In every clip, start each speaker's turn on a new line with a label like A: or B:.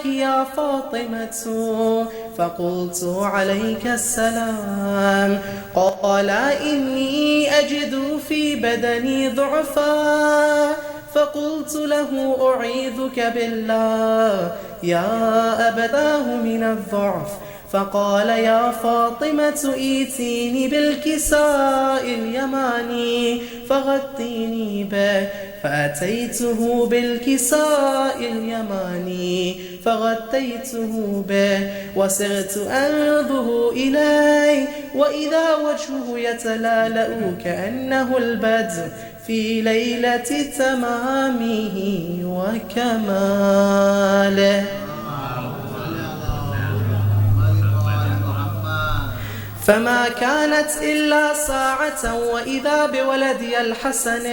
A: عليك يا فاطمة. فقلت عليك السلام. قال إني أجد في بدني ضعفا. فقلت له أعيذك بالله يا أبتاه من الضعف. فقال يا فاطمة ائتيني بالكساء اليماني فغطيني به. فأتيته بالكساء اليماني فغطيته به وسرت أنظر إليه وإذا وجهه يتلالأ كأنه البدر في ليلة تمامه وكماله. فما كانت إلا ساعة وإذا بولدي الحسن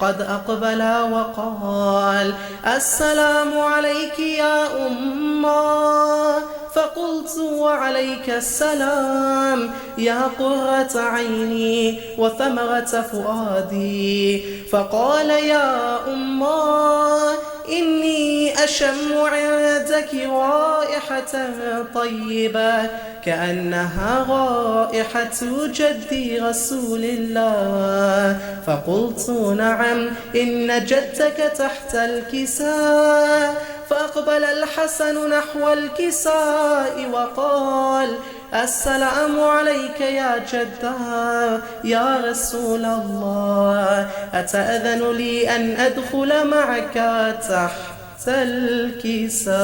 A: قد أقبل وقال السلام عليك يا أمه. فقلت وعليك السلام يا قرة عيني وثمرة فؤادي. فقال يا أمه إني أشم عندك رائحة طيبة كأنها رائحة جدي رسول الله. فقلت نعم إن جدك تحت الكساء. فأقبل الحسن نحو الكساء وقال السلام عليك يا جدا يا رسول الله. أتأذن لي أن أدخل معك تحت الكساء؟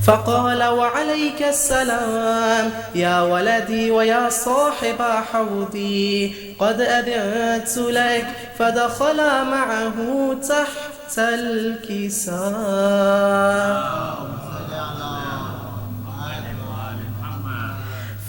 A: فقال وعليك السلام يا ولدي ويا صاحب حوضي قد أذنت لك. فدخل معه تحت الكساء.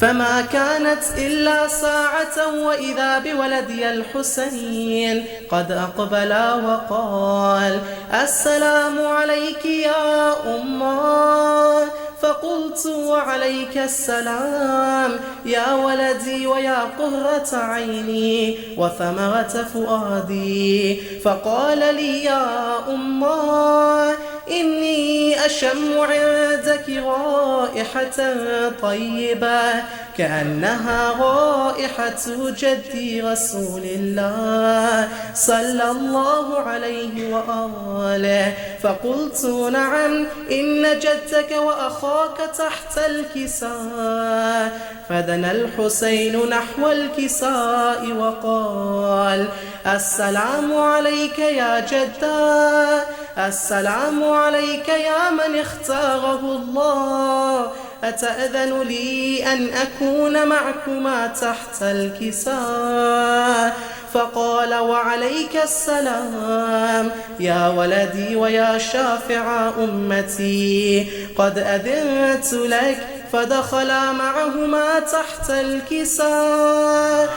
A: فما كانت إلا ساعة وإذا بولدي الحسين قد أقبل وقال السلام عليك يا أمه. فقلت وعليك السلام يا ولدي ويا قرة عيني وثمرة فؤادي. فقال لي يا أمه إني أشم عندك رائحة طيبة كأنها رائحة جدي رسول الله صلى الله عليه وآله. فقلت نعم إن جدك وأخاك تحت الكساء. فدنا الحسين نحو الكساء وقال السلام عليك يا جدا. السلام عليك يا من اختاره الله. أتأذن لي أن أكون معكما تحت الكساء؟ فقال وعليك السلام يا ولدي ويا شافع أمتي قد أذنت لك. فدخلا معهما تحت الكساء.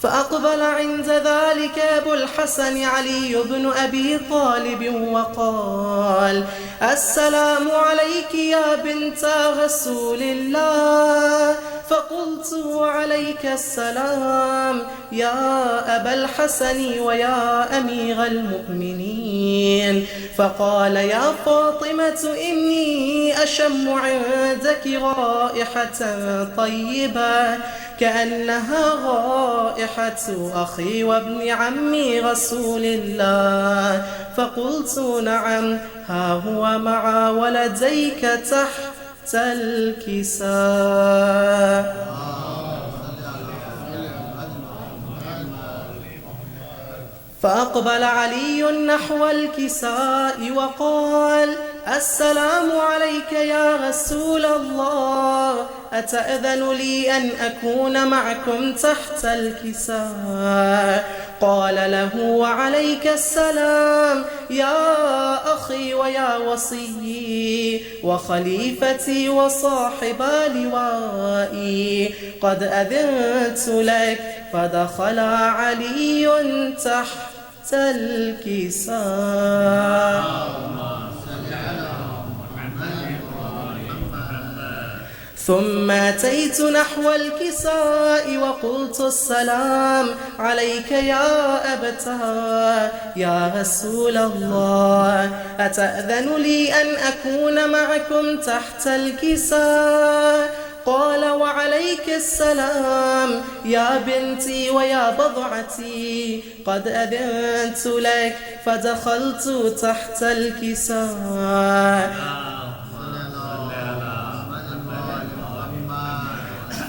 A: فأقبل عند ذلك أبو الحسن علي بن أبي طالب وقال السلام عليك يا بنت رسول الله. فقلت وعليك السلام يا أبا الحسن ويا أمير المؤمنين. فقال يا فاطمة إني أشم عندك رائحة طيبة كأنها رائحة أخي وابن عمي رسول الله. فقلت نعم ها هو مع ولديك تحت الكساء. فأقبل علي نحو الكساء وقال السلام عليك يا رسول الله. أتأذن لي أن أكون معكم تحت الكساء؟ قال له وعليك السلام يا أخي ويا وصيي وخليفتي وصاحب لوائي قد أذنت لك. فدخل علي تحت الكساء. ثم أتيت نحو الكساء وقلت السلام عليك يا أبتاه يا رسول الله، أتأذن لي أن أكون معكم تحت الكساء؟ قال وعليك السلام يا بنتي ويا بضعتي، قد أذنت لك. فدخلت تحت الكساء،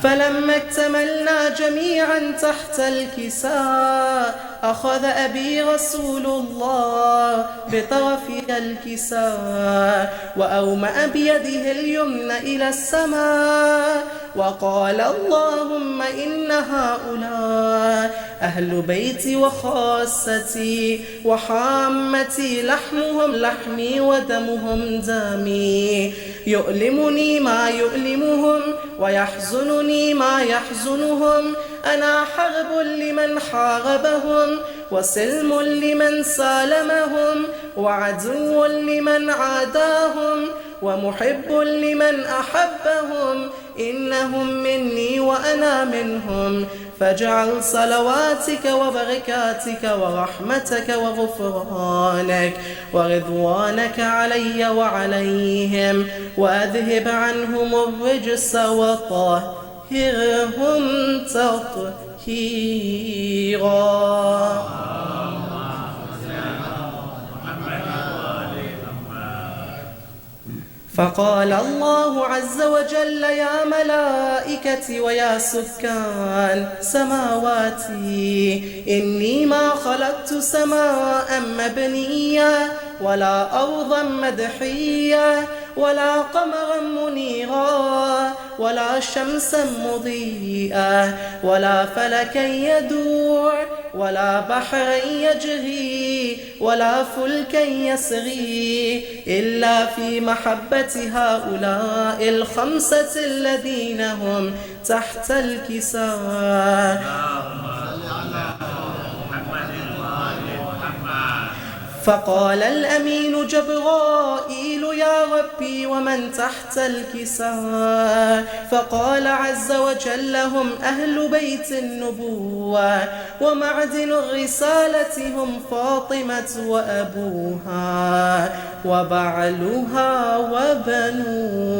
A: فلما اكتملنا جميعا تحت الكساء أخذ أبي رسول الله بطرف الكساء وأومأ بيده اليمنى إلى السماء وقال اللهم إن هؤلاء أهل بيتي وخاصتي وحامتي، لحمهم لحمي ودمهم دمي، يؤلمني ما يؤلمهم ويحزنني ما يحزنهم، أنا حرب لمن حاربهم وسلم لمن سالمهم وعدو لمن عاداهم ومحب لمن أحبهم، إنهم مني وأنا منهم، فاجعل صلواتك وبركاتك ورحمتك وغفرانك ورضوانك علي وعليهم، وأذهب عنهم الرجس وطهرهم تطهيرا. فقال الله عز وجل يا ملائكتي ويا سكان سماواتي، إني ما خلقت سماء مبنية ولا أرضا مدحية ولا قمرا منيرا ولا شمسا مضيئة ولا فلكا يدور ولا بحرا يجري ولا فلكا يسري إلا في محبة هؤلاء الخمسة الذين هم تحت الكساء. فقال الأمين جبرائيل يا ربي ومن تحت الكساء؟ فقال عز وجل هم أهل بيت النبوة ومعدن الرسالة، هم فاطمة وأبوها وبعلها وبنوها.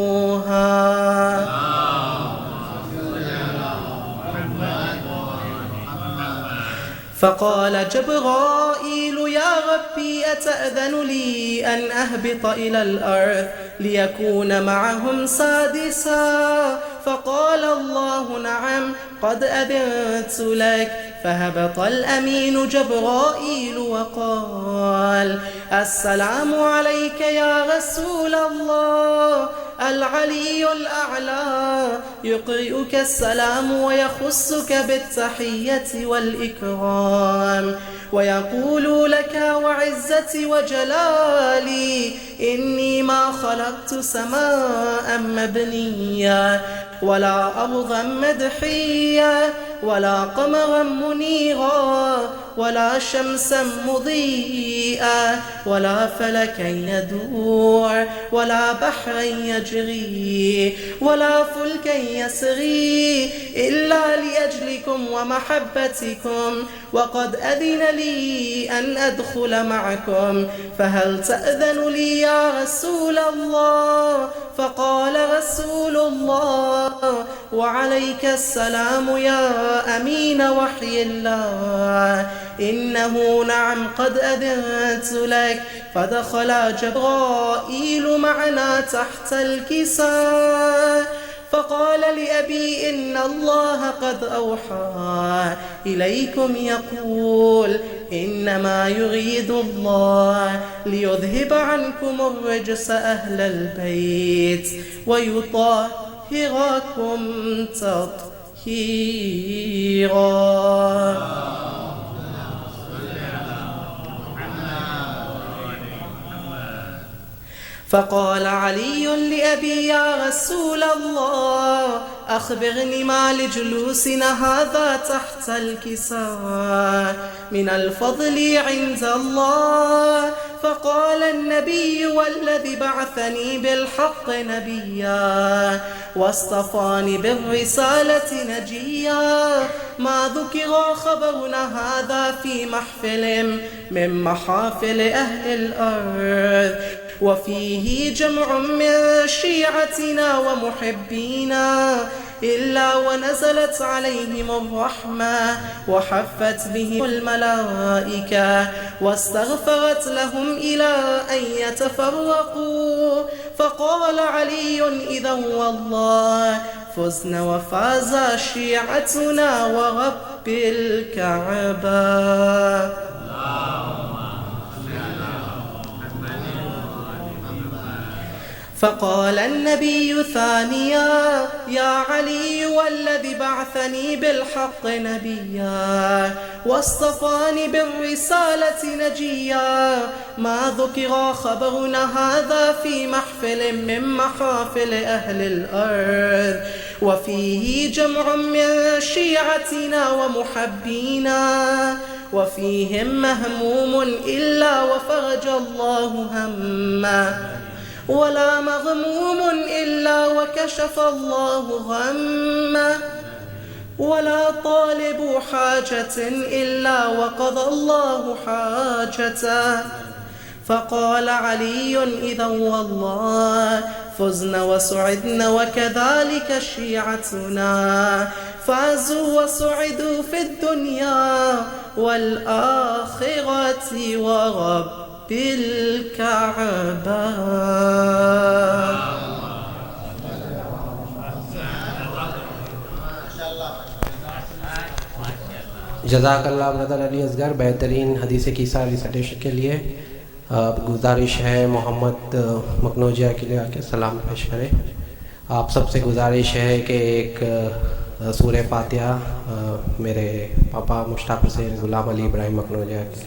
A: فقال جبرائيل يا ربي أتأذن لي أن أهبط إلى الأرض ليكون معهم سادسا؟ فقال الله نعم قد أذنت لك. فهبط الأمين جبرائيل وقال السلام عليك يا رسول الله، العلي الأعلى يقرئك السلام ويخصك بالتحية والإكرام ويقول لك وعزتي وجلالي إني ما خلقت سماء مبنية ولا أرضا مدحية ولا قمرا منيرا ولا شمسا مضيئة ولا فلكا يدور ولا بحرا يجري ولا فلكا يسري إلا لأجلكم ومحبتكم، وقد أذن لي أن أدخل معكم، فهل تأذن لي يا رسول الله؟ فقال رسول الله وعليك السلام يا أمين وحي الله، إنه نعم قد أذنت لك. فدخل جبرائيل معنا تحت الكساء فقال لأبي إن الله قد أوحى إليكم يقول إنما يريد الله ليذهب عنكم الرجس أهل البيت ويطهركم تطهيرا. فقال علي لأبي يا رسول الله أخبرني ما لجلوسنا هذا تحت الكساء من الفضل عند الله. فقال النبي والذي بعثني بالحق نبيا واصطفاني بالرسالة نجيا ما ذكر خبرنا هذا في محفل من محافل أهل الأرض وفيه جمع من شيعتنا ومحبينا إلا ونزلت عليهم الرحمة وحفت بهم الملائكة واستغفرت لهم إلى أن يتفرقوا. فقال علي إذا والله فزنا وفاز شيعتنا ورب الكعبة. فقال النبي ثانيا يا علي والذي بعثني بالحق نبيا واصطفاني بالرسالة نجيا ما ذكر خبرنا هذا في محفل من محافل أهل الأرض وفيه جمع من شيعتنا ومحبينا وفيهم مهموم إلا وفرج الله همه ولا مغموم إلا وكشف الله غمه ولا طالب حاجة إلا وقضى الله حاجته. فقال علي إذا والله فزنا وسعدنا وكذلك شيعتنا فازوا وسعدوا في الدنيا والآخرة ورب بالكعبة.
B: جزاک اللہ برادر علی اصغر بہترین حدیث کیسہ ریسائٹیشن کے لیے. گزارش ہے محمد مکنوجیہ کے لیے آ کے سلام پیش کریں. آپ سب سے گزارش ہے کہ ایک سورہ فاتحہ میرے پاپا مشتاق حسین غلام علی ابراہیم مکنوجیہ کے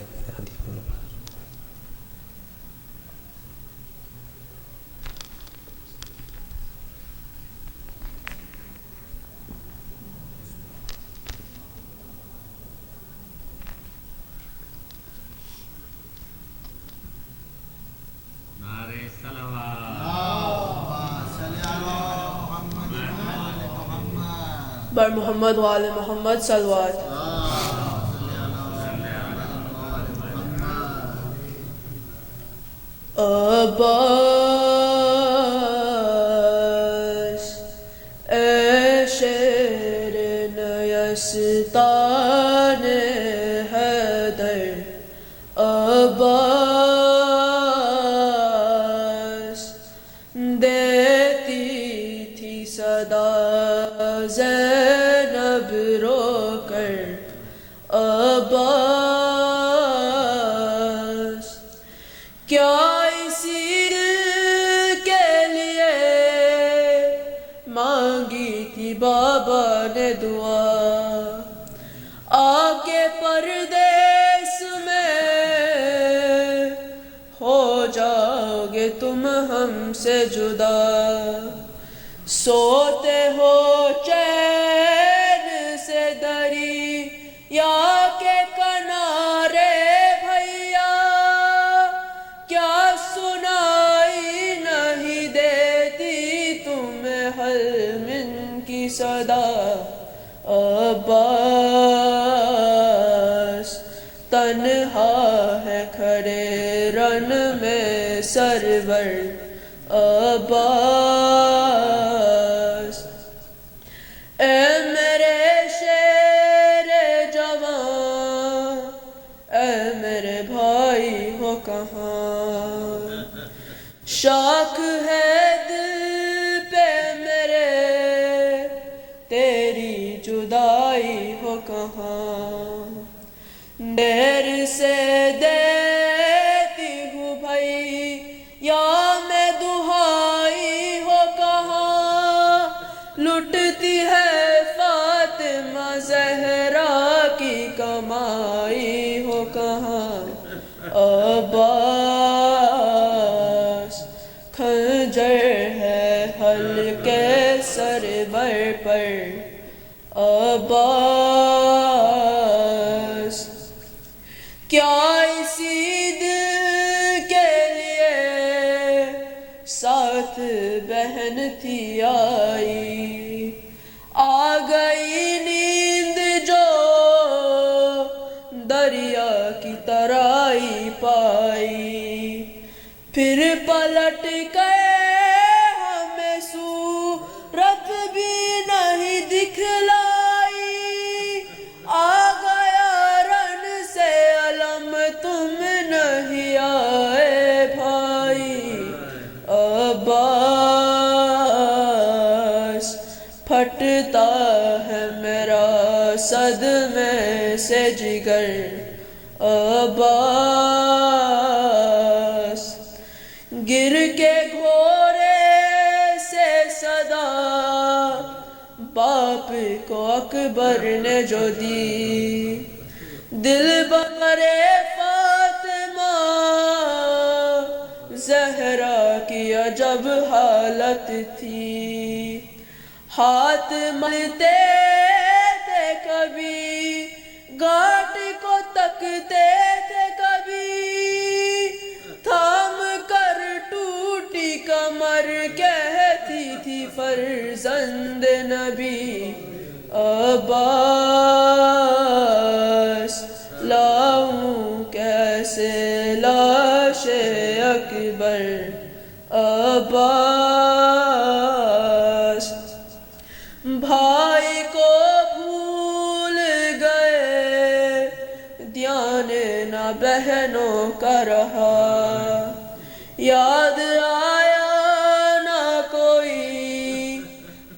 C: بر محمد وآل محمد صلوات. عباس اے شیر نیستان حیدر عباس دیتی تھی صدا زینب رو کر عباس کیا اسی کے لیے مانگی تھی بابا نے دعا آگے پردیس میں ہو جاؤ گے تم ہم سے جدا سوتے ہو چین سے دری یا کے کنارے بھیا کیا سنائی نہیں دیتی تمہیں حل من کی صدا عباس تنہا ہے کھڑے رن میں سرور عباس اے میرے شیر جوان اے میرے بھائی ہو کہاں شاک ہے دل پہ میرے تیری جدائی ہو کہاں دیر سے دیتی ہوں بھائی یا میں دہائی ہو کہاں لٹتی ہے فاطمہ زہرا کی کمائی ہو کہاں عباس خنجر ہے حلقے سرور پر عباس، کیا اسی دل کے لیے ساتھ بہن تھی آئی، آ گئی نیند جو دریا کی ترائی پائی، پھر پلٹ گئے ہمیں صورت بھی نہیں دکھلائی، آ گیا رن سے علم تم نہیں آئے بھائی، عباس پھٹتا ہے میرا صدمے سے جگر، عباس گر کے گھوڑے سے صدا باپ کو اکبر نے جو دی، دل بمرے فاطمہ زہرا کی عجب حالت تھی، ہاتھ ملتے تھے کبھی گھاٹ کو تکتے تھے کبھی، تھام کر ٹوٹی کمر کہتی تھی فرزند نبی، عباس لاؤں کیسے لاش اکبر، عباس بھائی کو بھول گئے دھیان نہ بہنوں کا رہا، یاد آیا نہ کوئی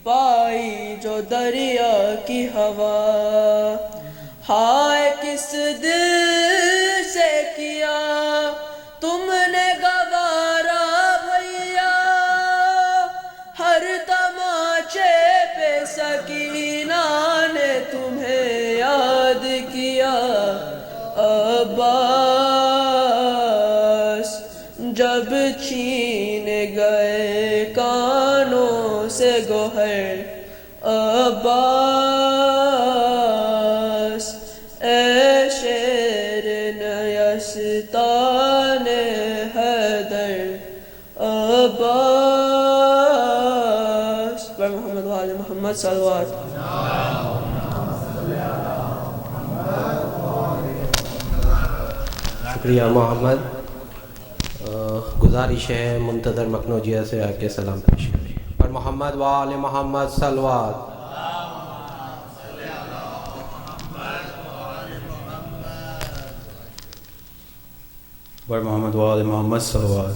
C: پائی جو دریا کی ہوا، ہائے کس دل سے کیا تم نے گوارا بھیا، ہر تماچے پہ سکینہ نے تمہیں یاد کیا، عباس جب چھین گئے کانوں سے گوہر، عباس اے شیر نیستان حیدر، عباس پر محمد وآل محمد صلوات۔
B: شکریہ محمد۔ گزارش ہے منتظر مکنوجیہ سے آ کے سلام پیش کریں پر محمد وآل محمد صلوات۔
D: پر محمد وآل محمد صلوات۔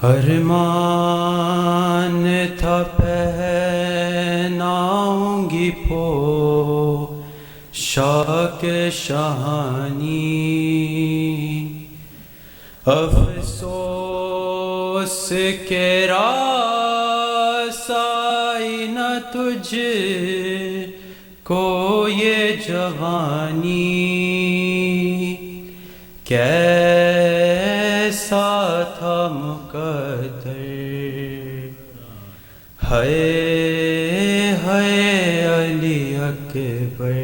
D: ارمان تھا پہناؤں گی پوشاک شاہانی، افسوس کے رسائی نہ تجھ کو یہ جوانی، کیسا تھا مقدر، ہائے ہائے علی اکبر،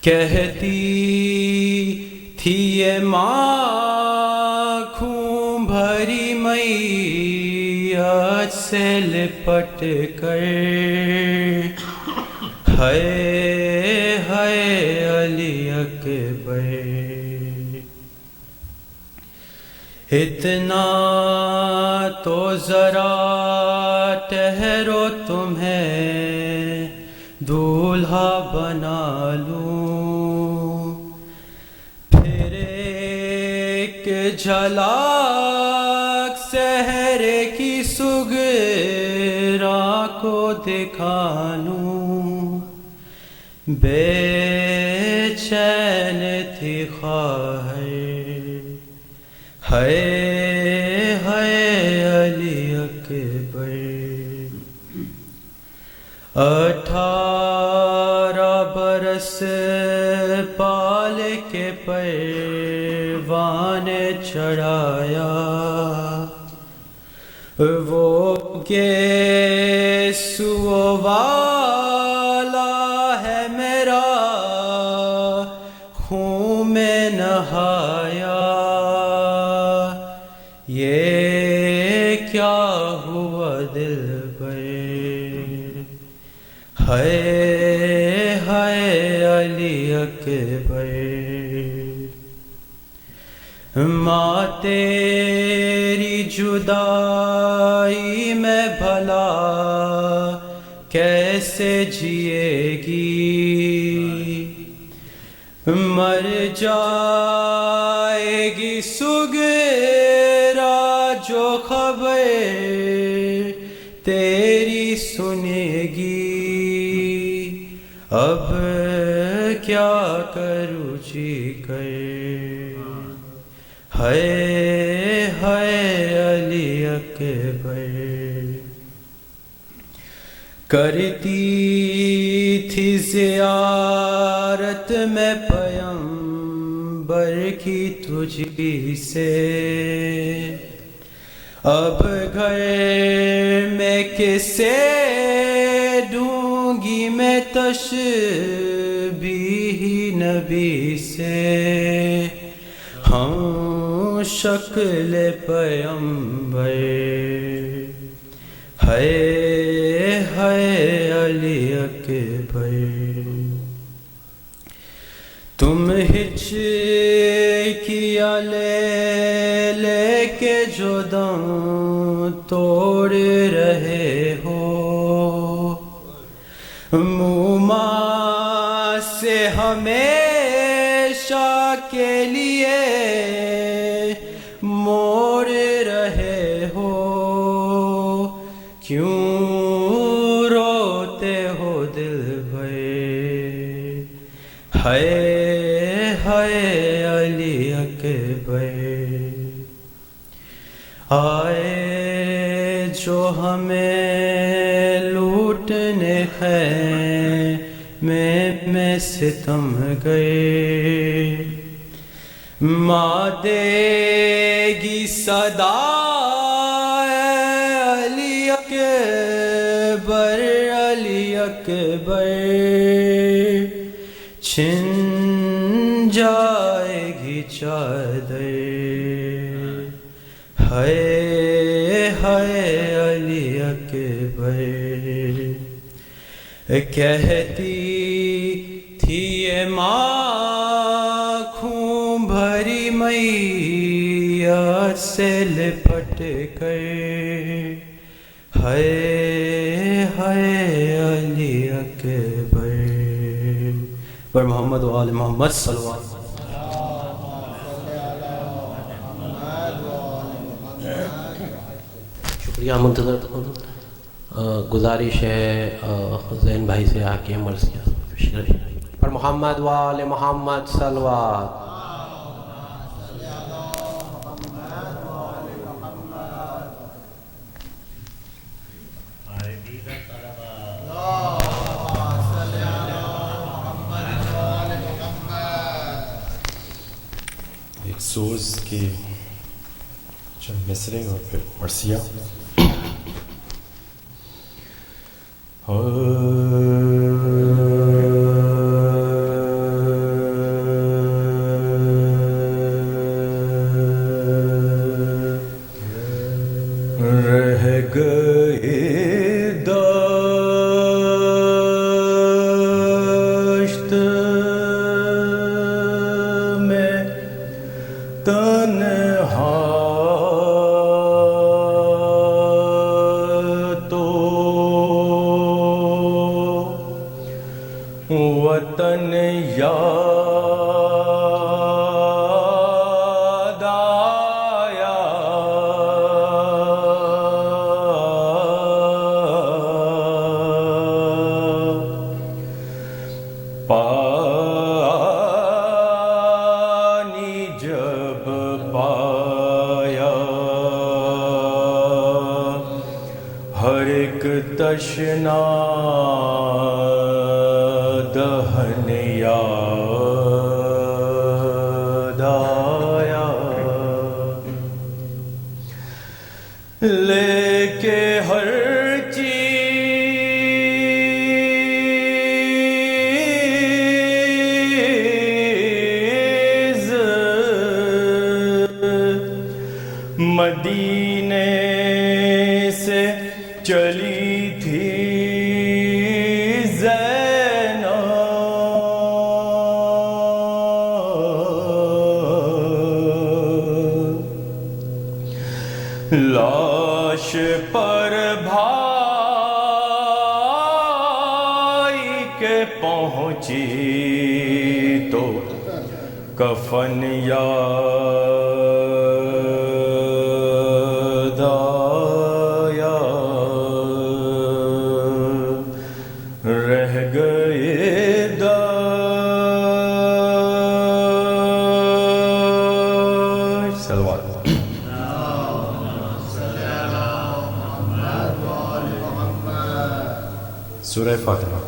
D: کہتی تھی یہ ماکھوں بھری میت سے لپٹ کر، ہائے ہائے علی اکبر، اتنا تو ذرا ٹھہرو تمہیں دولہا بنا لوں، پھر ایک جھلک سحر کی سغرا کو دکھا لوں، بے چین تھی خواہر، ہائے ہائے علی اکبر، 18 رس پال کے پروانے چڑھایا، وہ گیسو والا ہے میرا خون میں نہایا، یہ کیا ہوا دل پر، ہائے ہائے علی اکبر، ماں تیری جدائی میں بھلا کیسے جیے گی، مر جائے گی سغرا جو خبر تیری سنے گی، اب کیا کروں جی کر، ہائے ہائے علی اکبر، کرتی تھی زیارت میں پیغمبر کی تجھی سے، اب گھر میں کسے دوں گی میں تشبیہ نبی سے، ہم شکل پیغمبر، ہائے ہائے علی اکبر، تم ہچ کیا لے کے جو دم توڑ رہے ہو، موما سے ہمیشہ کے لیے موڑ رہے ہو، کیوں روتے ہو دل بھر، ہائے ہائے علی اکبر، آئے جو ہمیں لوٹنے میں ستم گئے، ماں دے گی صدا علی اکبر، علی اکبر، چھن جائے گی چادر، ہائے ہائے علی اکبر، کہتی تھی یہ ماں خون بھری میت سے لپٹ کر، ہائے ہائے علی اکبر، پر محمد و آل محمد صلی اللہ علیہ وسلم۔
B: شکریہ منتظر، گزارش ہے زین بھائی سے آ کے مرثیہ پر محمد و آل محمد صلوات۔
E: ایک سوز کی چند مصرے اور پھر مرثیہ۔
D: رہ گئے دشت میں تنہا تو وطن یاد آیا، پانی جب پایا ہر ایک تشنا دہن یاد آیا لے کے ہر چیز مدینے سے چلی تھی لاش پر بھائی کے پہنچی تو کفن یاد آیا رہ گئے صلوات سورہ فاتحہ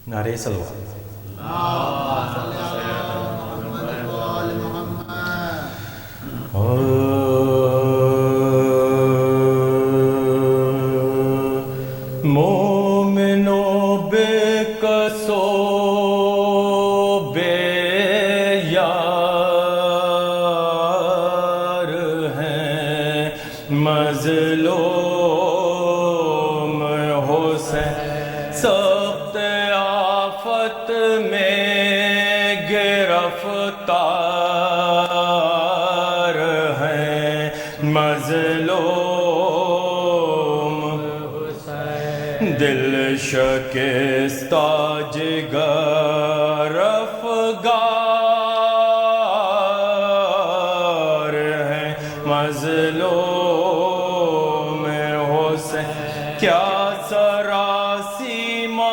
D: نعرہ صلوات مومنوں بے قصو بے یار ہیں مظلوم حسین سخت آفت میں گرفتار ہیں مظلوم دل شکستہ جگر افگار ہیں مظلوم حسین کیا سراسیمہ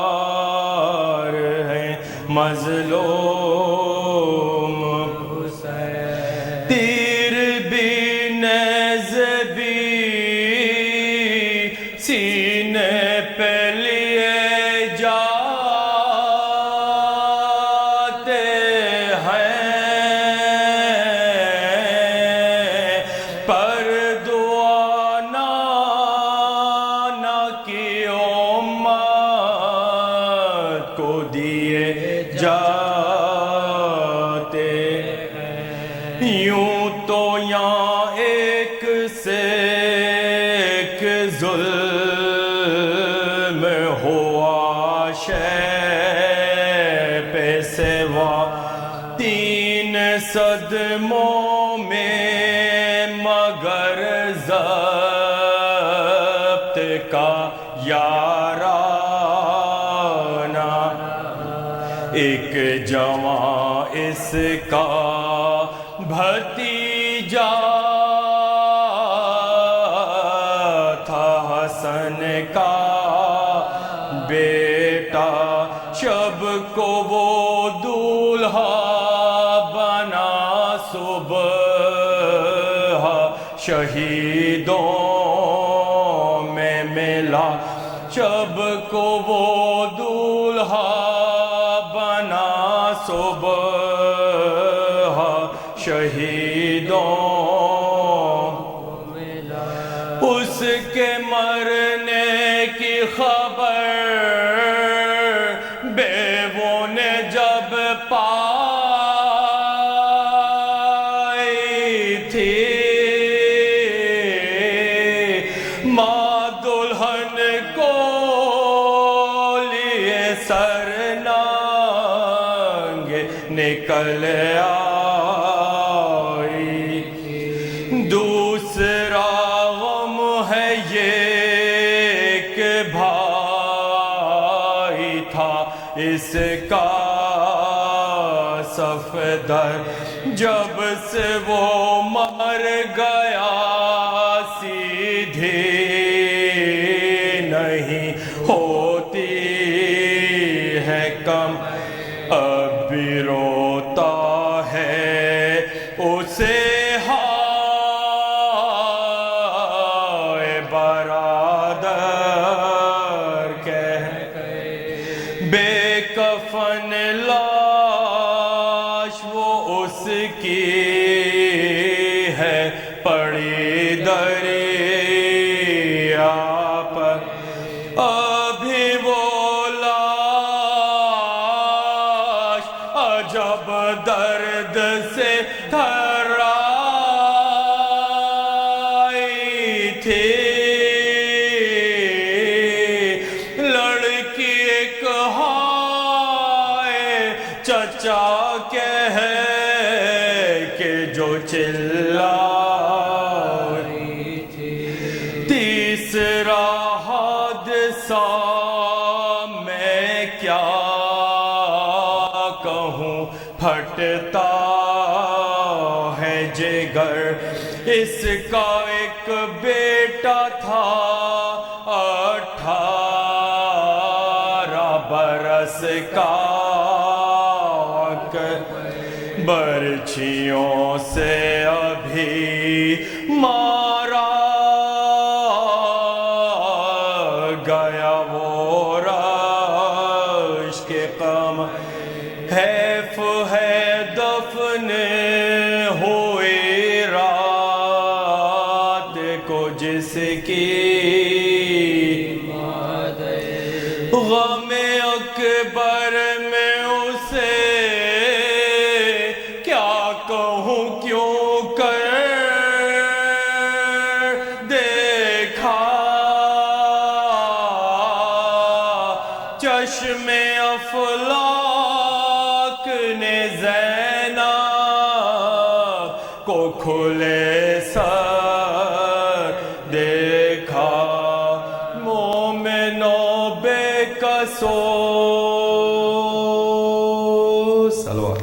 D: لاچار ہیں مظلوم حسین تیر بھی نیز بھی سینے پہ لیے جاتے ہیں پر دعا نہ کی امت کو دیے جاتے یوں تو یہاں ایک سے ایک ظلم ہوا شے پہ سوا تین صدموں میں مگر ضبط کا یارانہ ایک جوان اس کا بھتیجا تھا حسن کا بیٹا شب کو وہ دولہا بنا صبح شہیدوں میں ملا شب کو وہ دولہا بنا صبح شہیدوں اس کے مرنے کی خبر بیووں نے جب پائی تھی ماں دلہن کو لیے سر ننگے نکل آئی دوسرا غم ہے یہ کہ بھائی تھا اس کا صفدر جب سے وہ مر گیا سیدھی نہیں ہوتی ہے کم
F: اب بھی روتا ہے اسے ہائے برادر کہہ بے کفن لاش وہ اس کی ہے پڑی دریا پر ابھی وہ لاش عجب درد سے تھرائی تھی لڑکی ایک ہائے چچا کہہ کہ جو چلائی تھی تیسرا حادثہ میں کیا کہوں پھٹتا ہے جگر اس کا ایک بیٹا تھا 18 برس کا برچھیوں سے ابھی مارا گیا وہ رشک کے قمر حیف ہے دفن ہوئی رات کو جس کی غم اکبر میں اسے کیا کہوں کیوں کر دیکھا چشم افلاک نے زینب کو کھلے سر دیکھا مومنوں بے قصو صلوات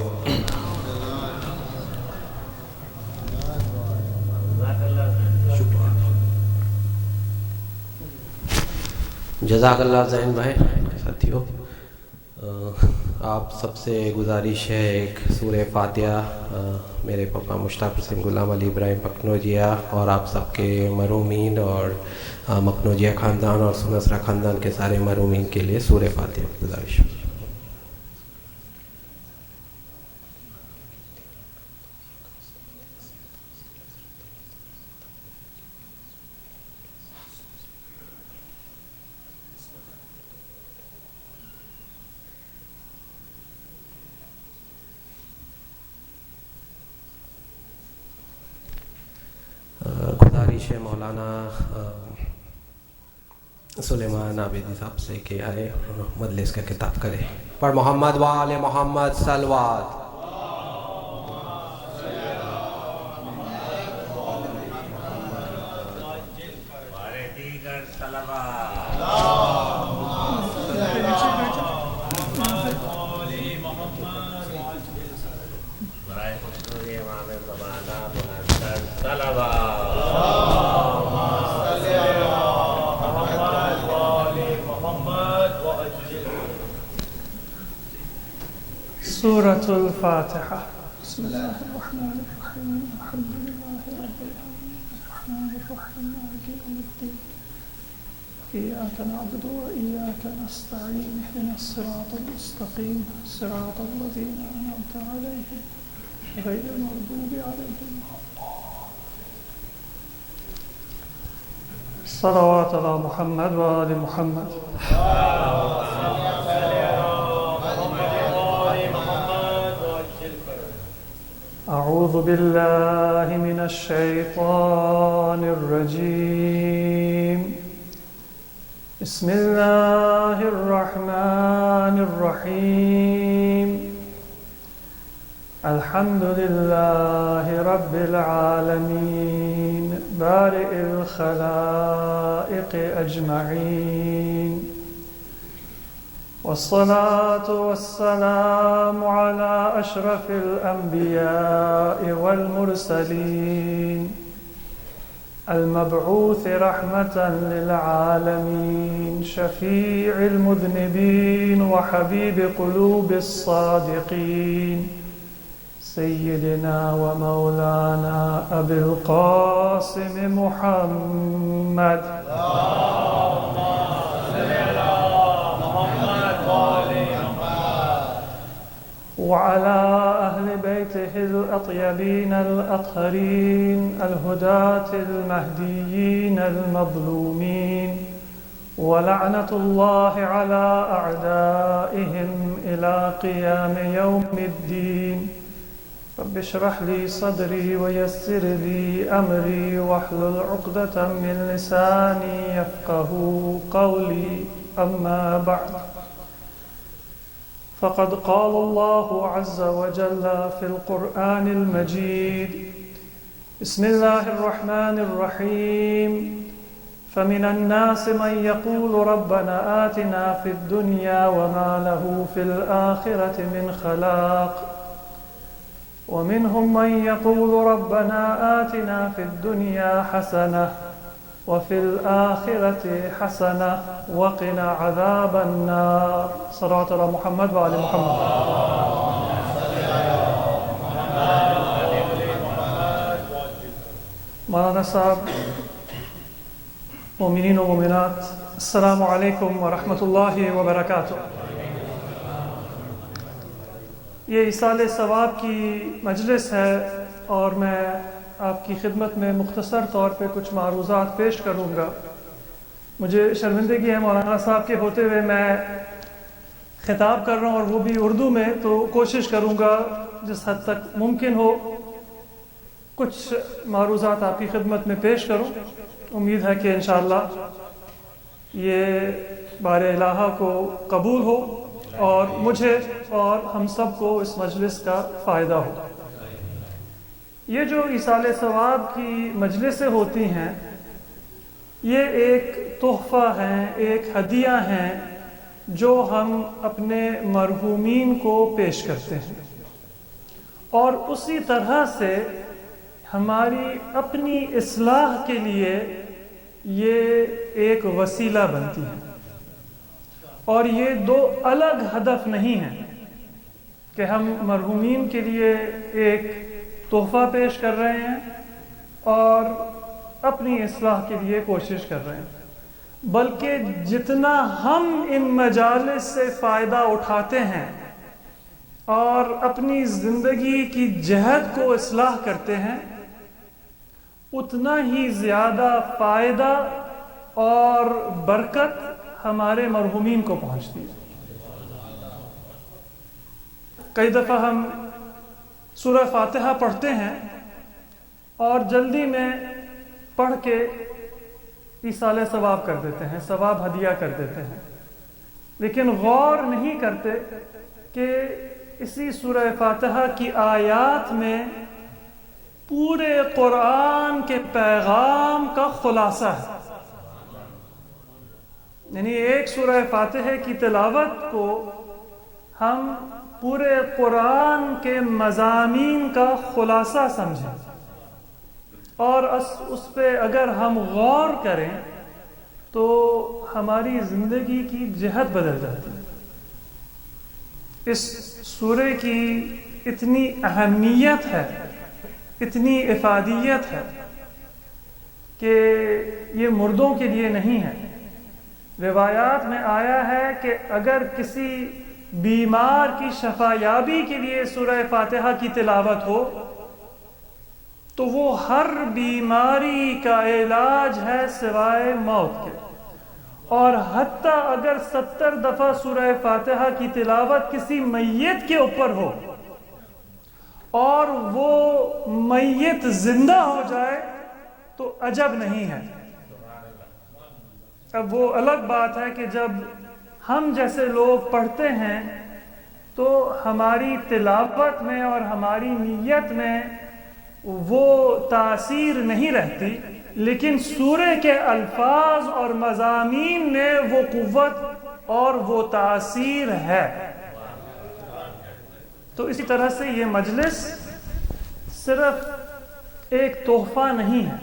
B: جزاک اللہ زین بھائی ساتھیوں، آپ سب سے گزارش ہے ایک سورہ فاتحہ میرے پاپا مشتاق حسین غلام علی ابراہیم پکنوجیہ اور آپ سب کے مرحومین اور مکنوجیہ خاندان اور سنسرا خاندان کے سارے مرحومین کے لیے سورہ فاتحہ گزارش. گزارش ہے مولانا سلیمان عابدی صاحب سے کہ آئے مجلس کا خطاب کرے. پر محمد و آل محمد صلوات.
G: سورة الفاتحة. بسم الله الرحمن الرحيم الحمد لله رب العالمين الرحمن الرحيم مالك يوم الدين إياك نعبد وإياك نستعين اهدنا الصراط المستقيم صراط الذين أنعمت عليهم غير المغضوب عليهم. صلوات على محمد وآل محمد. أعوذ بالله من الشيطان الرجيم. بسم الله الرحمن الرحيم. الحمد لله رب العالمين بارئ الخلائق أجمعين والصلاة والسلام على أشرف الأنبياء والمرسلين المبعوث رحمة للعالمين شفيع المذنبين وحبيب قلوب الصادقين سيدنا ومولانا أبي القاسم محمد وعلى أهل بيته الأطيبين الأطهرين الهداة المهديين المظلومين ولعنة الله على أعدائهم إلى قيام يوم الدين. رب اشرح لي صدري ويسر لي أمري واحلل عقدة من لساني يفقه قولي. أما بعد، فقد قال الله عز وجل في القرآن المجيد: بسم الله الرحمن الرحيم. فمن الناس من يقول ربنا آتنا في الدنيا وما له في الآخرة من خلاق ومنهم من يقول ربنا آتنا في الدنيا حسنة وفي الآخرة حسنة وقنا عذاب النار. صلوات على محمد وعلى محمد. مولانا صاحب، مومنین و مومنات، السلام علیکم ورحمۃ اللہ وبرکاتہ. یہ ایصال ثواب کی مجلس ہے اور میں آپ کی خدمت میں مختصر طور پہ کچھ معروضات پیش کروں گا. مجھے شرمندگی ہے مولانا صاحب کے ہوتے ہوئے میں خطاب کر رہا ہوں اور وہ بھی اردو میں، تو کوشش کروں گا جس حد تک ممکن ہو کچھ معروضات آپ کی خدمت میں پیش کروں. امید ہے کہ انشاءاللہ یہ بار الہہ کو قبول ہو اور مجھے اور ہم سب کو اس مجلس کا فائدہ ہو. یہ جو ایصال ثواب کی مجلسیں ہوتی ہیں، یہ ایک تحفہ ہیں، ایک ہدیہ ہیں جو ہم اپنے مرحومین کو پیش کرتے ہیں، اور اسی طرح سے ہماری اپنی اصلاح کے لیے یہ ایک وسیلہ بنتی ہے. اور یہ دو الگ ہدف نہیں ہیں کہ ہم مرحومین کے لیے ایک تحفہ پیش کر رہے ہیں اور اپنی اصلاح کے لیے کوشش کر رہے ہیں، بلکہ جتنا ہم ان مجالس سے فائدہ اٹھاتے ہیں اور اپنی زندگی کی جہت کو اصلاح کرتے ہیں، اتنا ہی زیادہ فائدہ اور برکت ہمارے مرحومین کو پہنچتی ہے. کئی دفعہ ہم سورہ فاتحہ پڑھتے ہیں اور جلدی میں پڑھ کے ایصال ثواب کر دیتے ہیں، ثواب ہدیہ کر دیتے ہیں، لیکن غور نہیں کرتے کہ اسی سورہ فاتحہ کی آیات میں پورے قرآن کے پیغام کا خلاصہ ہے. یعنی ایک سورہ فاتحہ کی تلاوت کو ہم پورے قرآن کے مضامین کا خلاصہ سمجھیں اور اس پہ اگر ہم غور کریں تو ہماری زندگی کی جہت بدل جاتی ہے. اس سورہ کی اتنی اہمیت ہے، اتنی افادیت ہے کہ یہ مردوں کے لیے نہیں ہے. روایات میں آیا ہے کہ اگر کسی بیمار کی شفا یابی کے لیے سورہ فاتحہ کی تلاوت ہو تو وہ ہر بیماری کا علاج ہے سوائے موت کے. اور حتیٰ اگر 70 دفعہ سورہ فاتحہ کی تلاوت کسی میت کے اوپر ہو اور وہ میت زندہ ہو جائے تو عجب نہیں ہے. اب وہ الگ بات ہے کہ جب ہم جیسے لوگ پڑھتے ہیں تو ہماری تلاوت میں اور ہماری نیت میں وہ تاثیر نہیں رہتی، لیکن سورہ کے الفاظ اور مضامین میں وہ قوت اور وہ تاثیر ہے. تو اسی طرح سے یہ مجلس صرف ایک تحفہ نہیں ہے،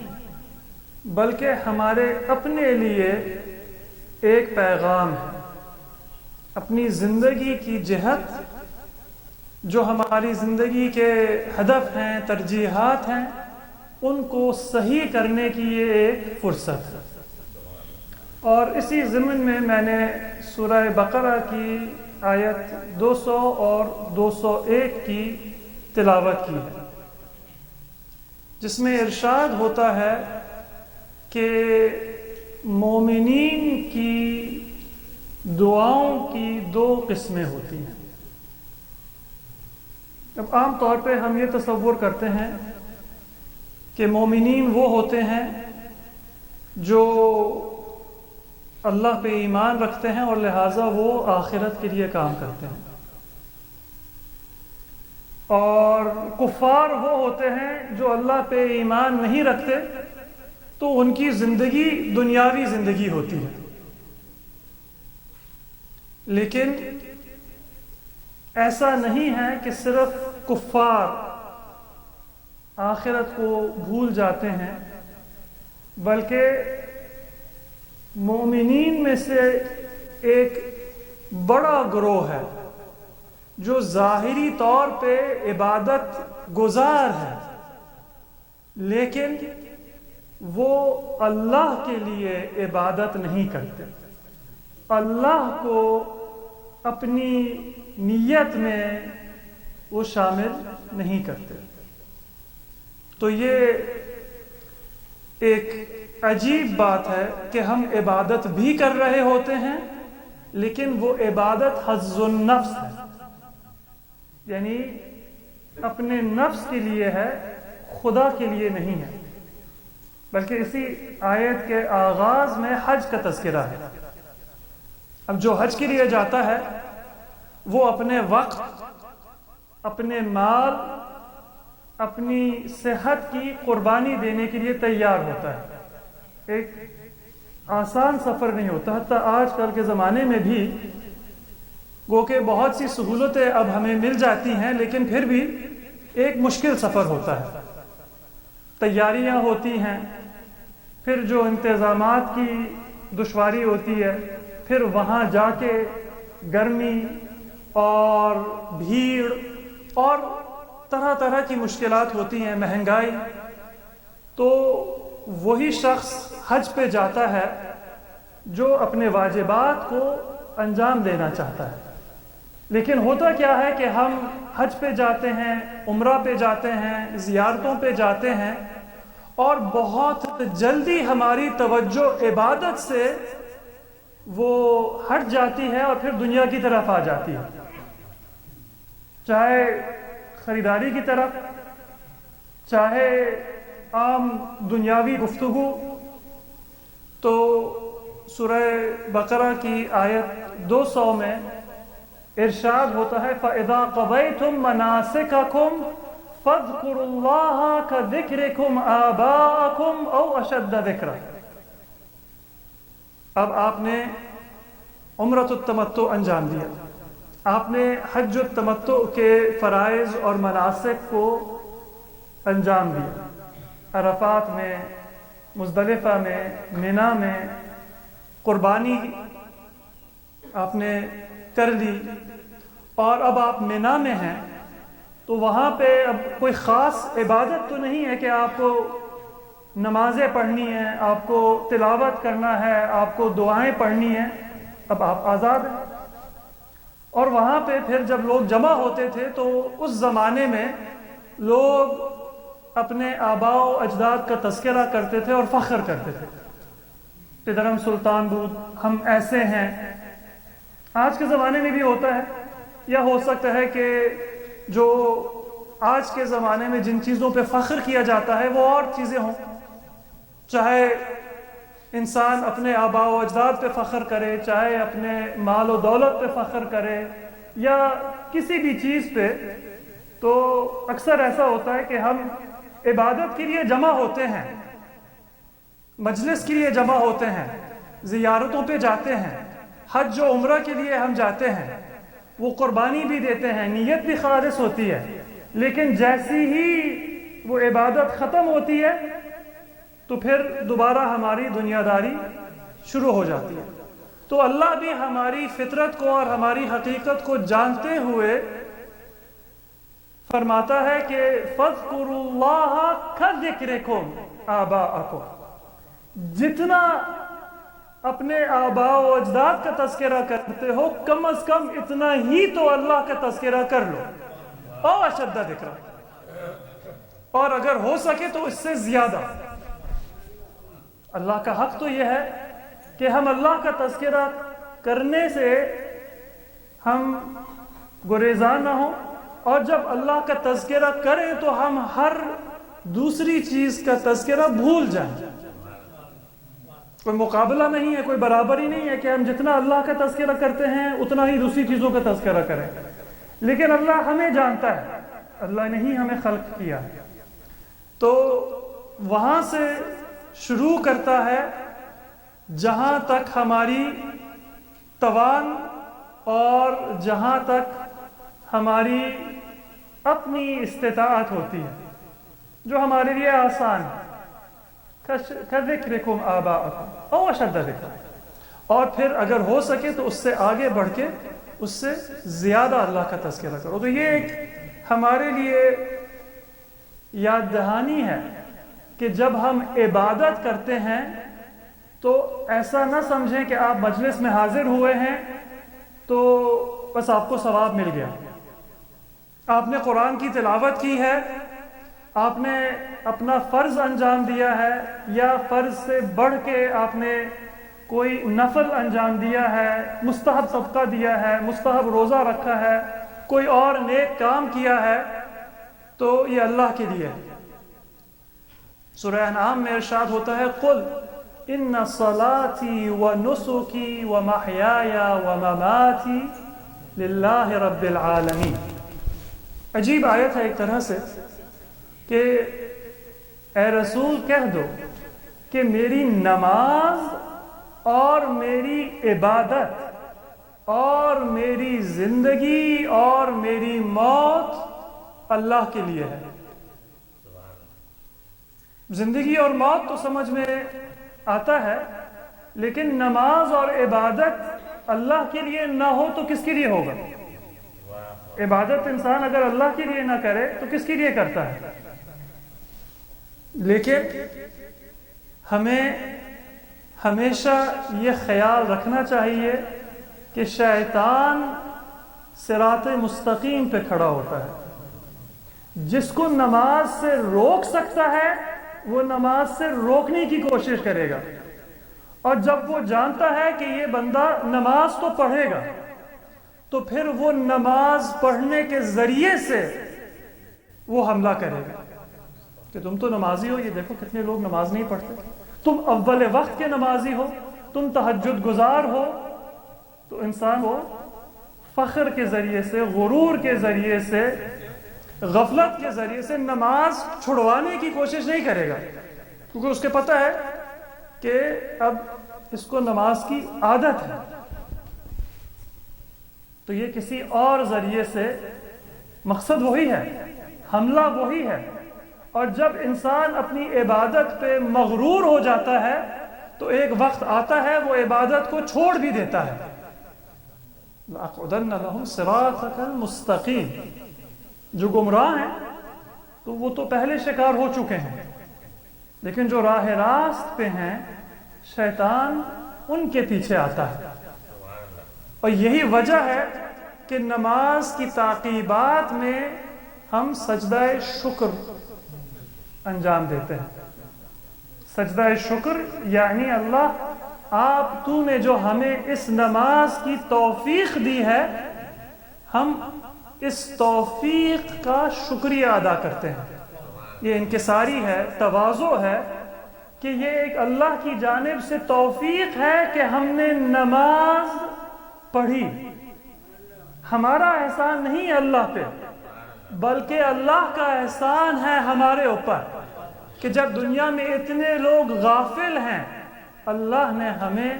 G: بلکہ ہمارے اپنے لیے ایک پیغام ہے، اپنی زندگی کی جہت، جو ہماری زندگی کے ہدف ہیں، ترجیحات ہیں، ان کو صحیح کرنے کی یہ ایک فرصت ہے۔ اور اسی ضمن میں نے سورہ بقرہ کی آیت 200 اور 201 کی تلاوت کی ہے، جس میں ارشاد ہوتا ہے کہ مومنین کی دعاؤں کی 2 قسمیں ہوتی ہیں۔ اب عام طور پہ ہم یہ تصور کرتے ہیں کہ مومنین وہ ہوتے ہیں جو اللہ پہ ایمان رکھتے ہیں اور لہٰذا وہ آخرت کے لیے کام کرتے ہیں، اور کفار وہ ہوتے ہیں جو اللہ پہ ایمان نہیں رکھتے، تو ان کی زندگی دنیاوی زندگی ہوتی ہے۔ لیکن ایسا نہیں ہے کہ صرف کفار آخرت کو بھول جاتے ہیں، بلکہ مومنین میں سے ایک بڑا گروہ ہے جو ظاہری طور پہ عبادت گزار ہے، لیکن وہ اللہ کے لیے عبادت نہیں کرتے، اللہ کو اپنی نیت میں وہ شامل نہیں کرتے۔ تو یہ ایک عجیب بات ہے کہ ہم عبادت بھی کر رہے ہوتے ہیں، لیکن وہ عبادت حظ النفس ہے، یعنی اپنے نفس کے لیے ہے، خدا کے لیے نہیں ہے۔ بلکہ اسی آیت کے آغاز میں حج کا تذکرہ ہے۔ اب جو حج کے لیے جاتا ہے وہ اپنے وقت، اپنے مال، اپنی صحت کی قربانی دینے کے لیے تیار ہوتا ہے۔ ایک آسان سفر نہیں ہوتا، حتیٰ آج کل کے زمانے میں بھی گو کہ بہت سی سہولتیں اب ہمیں مل جاتی ہیں، لیکن پھر بھی ایک مشکل سفر ہوتا ہے۔ تیاریاں ہوتی ہیں، پھر جو انتظامات کی دشواری ہوتی ہے، پھر وہاں جا کے گرمی اور بھیڑ اور طرح طرح کی مشکلات ہوتی ہیں، مہنگائی۔ تو وہی شخص حج پہ جاتا ہے جو اپنے واجبات کو انجام دینا چاہتا ہے، لیکن ہوتا کیا ہے کہ ہم حج پہ جاتے ہیں، عمرہ پہ جاتے ہیں، زیارتوں پہ جاتے ہیں، اور بہت جلدی ہماری توجہ عبادت سے وہ ہٹ جاتی ہے اور پھر دنیا کی طرف آ جاتی ہے، چاہے خریداری کی طرف، چاہے عام دنیاوی گفتگو۔ تو سورہ بقرہ کی آیت 200 میں ارشاد ہوتا ہے فَإِذَا قَضَيْتُم مَّنَاسِكَكُمْ فَاذْكُرُوا اللَّهَ كَذِكْرِكُمْ آبَاءَكُمْ أَوْ أَشَدَّ ذِكْرًا۔ اب آپ نے عمرۃ التمتع انجام دیا، آپ نے حج التمتع کے فرائض اور مناسک کو انجام دیا، عرفات میں، مزدلفہ میں، منی میں قربانی آپ نے کر لی، اور اب آپ منی میں ہیں، تو وہاں پہ اب کوئی خاص عبادت تو نہیں ہے کہ آپ کو نمازیں پڑھنی ہیں، آپ کو تلاوت کرنا ہے، آپ کو دعائیں پڑھنی ہیں، اب آپ آزاد ہیں۔ اور وہاں پہ پھر جب لوگ جمع ہوتے تھے تو اس زمانے میں لوگ اپنے آباء و اجداد کا تذکرہ کرتے تھے اور فخر کرتے تھے، پدرم سلطان بود، ہم ایسے ہیں۔ آج کے زمانے میں بھی ہوتا ہے، یا ہو سکتا ہے کہ جو آج کے زمانے میں جن چیزوں پہ فخر کیا جاتا ہے وہ اور چیزیں ہوں، چاہے انسان اپنے آباء و اجداد پہ فخر کرے، چاہے اپنے مال و دولت پہ فخر کرے، یا کسی بھی چیز پہ۔ تو اکثر ایسا ہوتا ہے کہ ہم عبادت کے لیے جمع ہوتے ہیں، مجلس کے لیے جمع ہوتے ہیں، زیارتوں پہ جاتے ہیں، حج و عمرہ کے لیے ہم جاتے ہیں، وہ قربانی بھی دیتے ہیں، نیت بھی خالص ہوتی ہے، لیکن جیسی ہی وہ عبادت ختم ہوتی ہے تو پھر دوبارہ ہماری دنیا داری شروع ہو جاتی ہے. تو اللہ بھی ہماری فطرت کو اور ہماری حقیقت کو جانتے ہوئے فرماتا ہے کہ فَاذْكُرُوا اللَّهَ كَذِكْرِكُمْ آبَاءَكُمْ، جتنا اپنے آباء و اجداد کا تذکرہ کرتے ہو کم از کم اتنا ہی تو اللہ کا تذکرہ کر لو، او اشد ذکر، اور اگر ہو سکے تو اس سے زیادہ. اللہ کا حق تو یہ ہے کہ ہم اللہ کا تذکرہ کرنے سے ہم گریزاں نہ ہوں، اور جب اللہ کا تذکرہ کریں تو ہم ہر دوسری چیز کا تذکرہ بھول جائیں. کوئی مقابلہ نہیں ہے، کوئی برابری نہیں ہے کہ ہم جتنا اللہ کا تذکرہ کرتے ہیں اتنا ہی دوسری چیزوں کا تذکرہ کریں. لیکن اللہ ہمیں جانتا ہے، اللہ نے ہی ہمیں خلق کیا. تو وہاں سے شروع کرتا ہے جہاں تک ہماری توان اور جہاں تک ہماری اپنی استطاعت ہوتی ہے، جو ہمارے لیے آسان ہے. کَذِكْرِكُمْ آبَاءَكُمْ او اشد ذکر، اور پھر اگر ہو سکے تو اس سے آگے بڑھ کے اس سے زیادہ اللہ کا تذکرہ کرو. تو یہ ایک ہمارے لیے یاد دہانی ہے کہ جب ہم عبادت کرتے ہیں تو ایسا نہ سمجھیں کہ آپ مجلس میں حاضر ہوئے ہیں تو بس آپ کو ثواب مل گیا. آپ نے قرآن کی تلاوت کی ہے، آپ نے اپنا فرض انجام دیا ہے، یا فرض سے بڑھ کے آپ نے کوئی نفل انجام دیا ہے، مستحب صدقہ دیا ہے، مستحب روزہ رکھا ہے، کوئی اور نیک کام کیا ہے، تو یہ اللہ کے لیے ہے. سورہ انعام میں ارشاد ہوتا ہے قُلْ إِنَّ صَلَاتِي وَنُسُكِي وَمَحْيَايَ وَمَمَاتِي لِلَّهِ رَبِّ الْعَالَمِينَ. عجیب آیت ہے ایک طرح سے کہ اے رسول کہہ دو کہ میری نماز اور میری عبادت اور میری زندگی اور میری موت اللہ کے لیے ہے. زندگی اور موت تو سمجھ میں آتا ہے، لیکن نماز اور عبادت اللہ کے لیے نہ ہو تو کس کے لیے ہوگا؟ عبادت انسان اگر اللہ کے لیے نہ کرے تو کس کے لیے کرتا ہے؟ لیکن ہمیں ہمیشہ یہ خیال رکھنا چاہیے کہ شیطان صراط مستقیم پہ کھڑا ہوتا ہے. جس کو نماز سے روک سکتا ہے وہ نماز سے روکنے کی کوشش کرے گا، اور جب وہ جانتا ہے کہ یہ بندہ نماز تو پڑھے گا تو پھر وہ نماز پڑھنے کے ذریعے سے وہ حملہ کرے گا کہ تم تو نمازی ہو، یہ دیکھو کتنے لوگ نماز نہیں پڑھتے، تم اول وقت کے نمازی ہو، تم تہجد گزار ہو. تو انسان وہ فخر کے ذریعے سے، غرور کے ذریعے سے، غفلت کے ذریعے سے نماز چھڑوانے کی کوشش نہیں کرے گا، کیونکہ اس کے پتہ ہے کہ اب اس کو نماز کی عادت ہے. تو یہ کسی اور ذریعے سے مقصد وہی ہے، حملہ وہی ہے. اور جب انسان اپنی عبادت پہ مغرور ہو جاتا ہے تو ایک وقت آتا ہے وہ عبادت کو چھوڑ بھی دیتا ہے. لَأَقْعُدَنَّ لَهُمْ صِرَاطَكَ الْمُسْتَقِيمَ. جو گمراہ ہیں تو وہ تو پہلے شکار ہو چکے ہیں، لیکن جو راہ راست پہ ہیں شیطان ان کے پیچھے آتا ہے. اور یہی وجہ ہے کہ نماز کی تعقیبات میں ہم سجدہ شکر انجام دیتے ہیں. سجدہ شکر یعنی اللہ تو نے جو ہمیں اس نماز کی توفیق دی ہے، ہم اس توفیق کا شکریہ ادا کرتے ہیں. یہ انکساری ہے، تواضع ہے کہ یہ ایک اللہ کی جانب سے توفیق ہے کہ ہم نے نماز پڑھی. ہمارا احسان نہیں ہے اللہ پہ، بلکہ اللہ کا احسان ہے ہمارے اوپر کہ جب دنیا میں اتنے لوگ غافل ہیں، اللہ نے ہمیں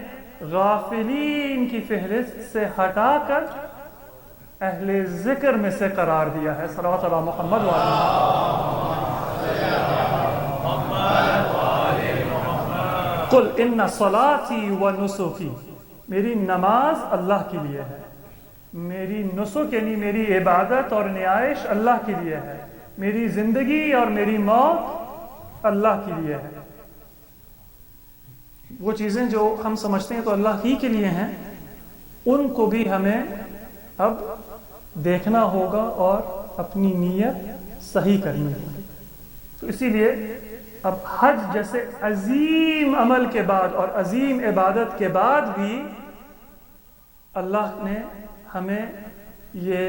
G: غافلین کی فہرست سے ہٹا کر اہل ذکر میں سے قرار دیا ہے. صلوات علی محمد و علی قل ان صلاتی و نسکی، میری نماز اللہ کے لیے ہے، میری نسک یعنی میری عبادت اور نیائش اللہ کے لیے ہے، میری زندگی اور میری موت اللہ کے لیے ہے۔ وہ چیزیں جو ہم سمجھتے ہیں تو اللہ ہی کے لیے ہیں، ان کو بھی ہمیں اب دیکھنا ہوگا اور اپنی نیت صحیح کرنی ہوگی۔ تو اسی لیے اب حج جیسے عظیم عمل کے بعد اور عظیم عبادت کے بعد بھی اللہ نے ہمیں یہ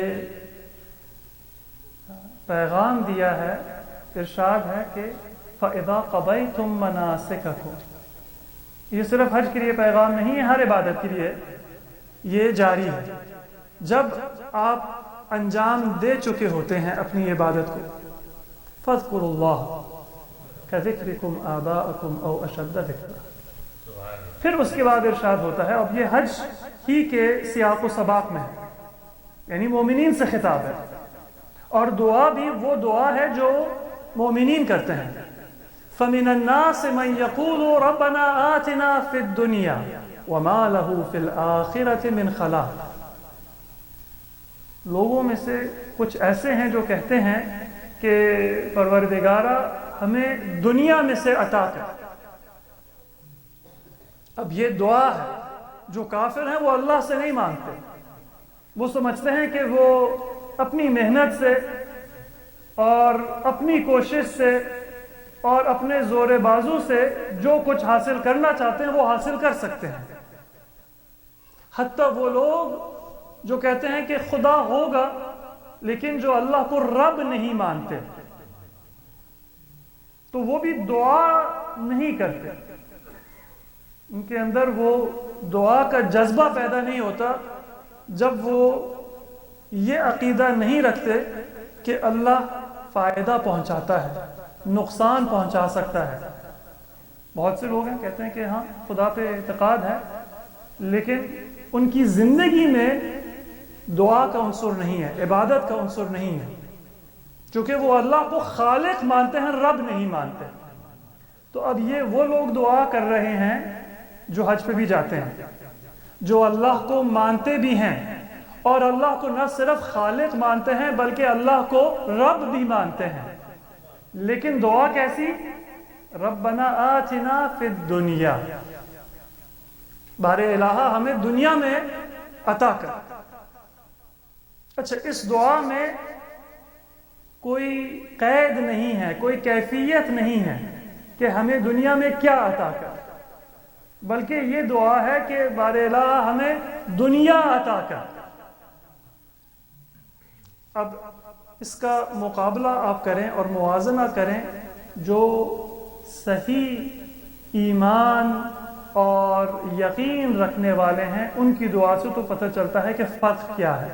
G: پیغام دیا ہے، ارشاد ہے کہ فَإِذَا قَضَيْتُم مَّنَاسِكَكُمْ، یہ صرف حج کے لیے پیغام نہیں ہے، ہر عبادت کے لیے یہ جاری ہے۔ جب آپ انجام دے چکے ہوتے ہیں اپنی عبادت کو، فَاذْكُرُوا اللَّهَ كَذِكْرِكُمْ آبَاءَكُمْ أَوْ أَشَدَّ ذِكْرًا، پھر اس کے بعد ارشاد ہوتا ہے، اب یہ حج ہی کے سیاق و سباق میں ہے، یعنی مومنین سے خطاب ہے، اور دعا بھی وہ دعا ہے جو مومنین کرتے ہیں۔ فَمِنَ النَّاسِ مَن يَقُولُ رَبَّنَا آتِنَا فِي الدُّنْيَا وَمَا لَهُ فِي الْآخِرَةِ مِنْ خَلَاقٍ، لوگوں میں سے کچھ ایسے ہیں جو کہتے ہیں کہ پروردگارا ہمیں دنیا میں سے عطا کر۔ اب یہ دعا ہے، جو کافر ہیں وہ اللہ سے نہیں مانگتے، وہ سمجھتے ہیں کہ وہ اپنی محنت سے اور اپنی کوشش سے اور اپنے زور بازو سے جو کچھ حاصل کرنا چاہتے ہیں وہ حاصل کر سکتے ہیں۔ حتیٰ وہ لوگ جو کہتے ہیں کہ خدا ہوگا لیکن جو اللہ کو رب نہیں مانتے، تو وہ بھی دعا نہیں کرتے، ان کے اندر وہ دعا کا جذبہ پیدا نہیں ہوتا جب وہ یہ عقیدہ نہیں رکھتے کہ اللہ فائدہ پہنچاتا ہے، نقصان پہنچا سکتا ہے۔ بہت سے لوگ ہیں کہتے ہیں کہ ہاں خدا پہ اعتقاد ہے، لیکن ان کی زندگی میں دعا کا عنصر نہیں ہے، عبادت کا عنصر نہیں ہے، چونکہ وہ اللہ کو خالق مانتے ہیں، رب نہیں مانتے۔ تو اب یہ وہ لوگ دعا کر رہے ہیں جو حج پہ بھی جاتے ہیں، جو اللہ کو مانتے بھی ہیں، اور اللہ کو نہ صرف خالق مانتے ہیں بلکہ اللہ کو رب بھی مانتے ہیں، لیکن دعا کیسی؟ ربنا آتنا فی الدنیا، بارے الہا ہمیں دنیا میں عطا کر۔ اچھا، اس دعا میں کوئی قید نہیں ہے، کوئی کیفیت نہیں ہے کہ ہمیں دنیا میں کیا عطا کر، بلکہ یہ دعا ہے کہ بارے الہا ہمیں دنیا عطا کر۔ اب اس کا مقابلہ آپ کریں اور موازنہ کریں، جو صحیح ایمان اور یقین رکھنے والے ہیں ان کی دعا سے تو پتہ چلتا ہے کہ فرق کیا ہے۔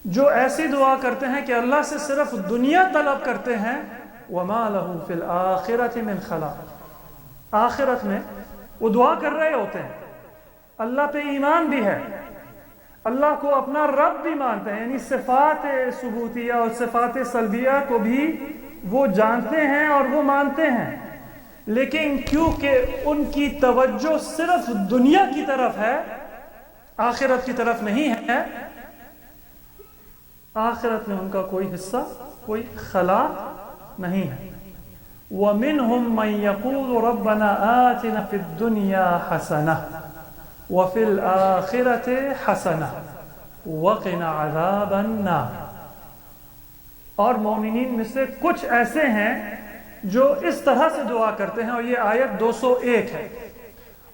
G: جو ایسی دعا کرتے ہیں کہ اللہ سے صرف دنیا طلب کرتے ہیں، وَمَا لَهُ فِي الْآخِرَةِ مِنْ خَلَاقٍ، آخرت میں وہ دعا کر رہے ہوتے ہیں، اللہ پہ ایمان بھی ہے، اللہ کو اپنا رب بھی مانتے ہیں، یعنی صفات ثبوتیہ اور صفات سلبیہ کو بھی وہ جانتے ہیں اور وہ مانتے ہیں، لیکن کیونکہ ان کی توجہ صرف دنیا کی طرف ہے، آخرت کی طرف نہیں ہے، آخرت میں ان کا کوئی حصہ، کوئی خلاق نہیں ہے۔ وَمِنْهُمْ مَنْ يَقُولُ رَبَّنَا آتِنَا فِي الدُّنْيَا حَسَنَةً وَفِي الْآخِرَةِ حَسَنَةً وَقِنَا عَذَابَ النَّارِ، اور مومنین میں سے کچھ ایسے ہیں جو اس طرح سے دعا کرتے ہیں، اور یہ آیت 201 ہے،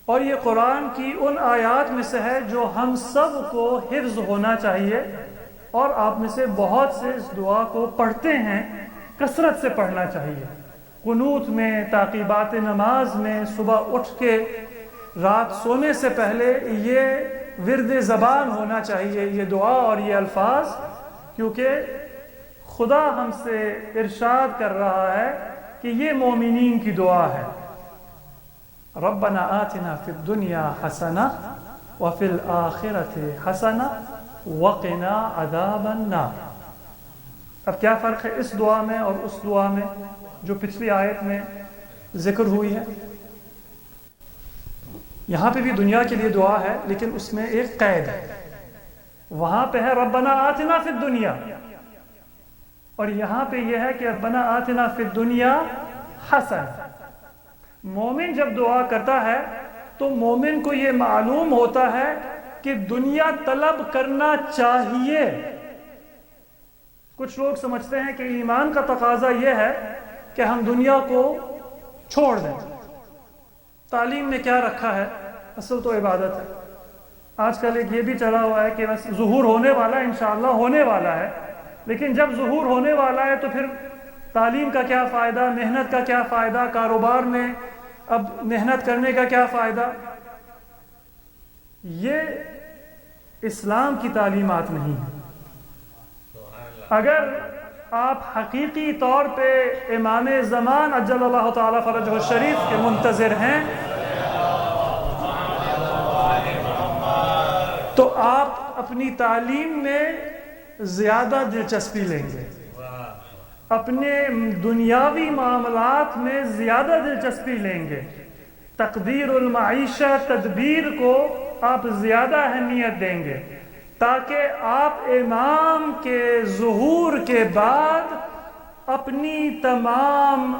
G: اور یہ قرآن کی ان آیات میں سے ہے جو ہم سب کو حفظ ہونا چاہیے، اور آپ میں سے بہت سے اس دعا کو پڑھتے ہیں، کثرت سے پڑھنا چاہیے، قنوت میں، تعقیبات نماز میں، صبح اٹھ کے رات سونے سے پہلے یہ ورد زبان ہونا چاہیے، یہ دعا اور یہ الفاظ، کیونکہ خدا ہم سے ارشاد کر رہا ہے کہ یہ مومنین کی دعا ہے۔ ربنا آتنا فی الدنیا حسنہ وفی الآخرۃ حسنہ وقنا عذاب النار۔ اب کیا فرق ہے اس دعا میں اور اس دعا میں جو پچھلی آیت میں ذکر ہوئی ہے؟ یہاں پہ بھی دنیا کے لیے دعا ہے لیکن اس میں ایک قید ہے. وہاں پہ ہے ربنا آتنا فی الدنیا، اور یہاں پہ یہ ہے کہ ربنا آتنا فی الدنیا حسن. مومن جب دعا کرتا ہے تو مومن کو یہ معلوم ہوتا ہے کہ دنیا طلب کرنا چاہیے. کچھ لوگ سمجھتے ہیں کہ ایمان کا تقاضا یہ ہے کہ ہم دنیا کو چھوڑ دیں. تعلیم میں کیا رکھا ہے؟ اصل تو عبادت ہے. آج کل ایک یہ بھی چلا ہوا ہے کہ بس ظہور ہونے والا ہے، انشاءاللہ ہونے والا ہے، لیکن جب ظہور ہونے والا ہے تو پھر تعلیم کا کیا فائدہ، محنت کا کیا فائدہ، کاروبار میں اب محنت کرنے کا کیا فائدہ؟ یہ اسلام کی تعلیمات نہیں ہیں. اگر آپ حقیقی طور پہ امام زمان عجل اللہ تعالی فرجہ الشریف کے منتظر ہیں تو آپ اپنی تعلیم میں زیادہ دلچسپی لیں گے، اپنے دنیاوی معاملات میں زیادہ دلچسپی لیں گے. تقدیر المعیشہ، تدبیر کو آپ زیادہ اہمیت دیں گے تاکہ آپ امام کے ظہور کے بعد اپنی تمام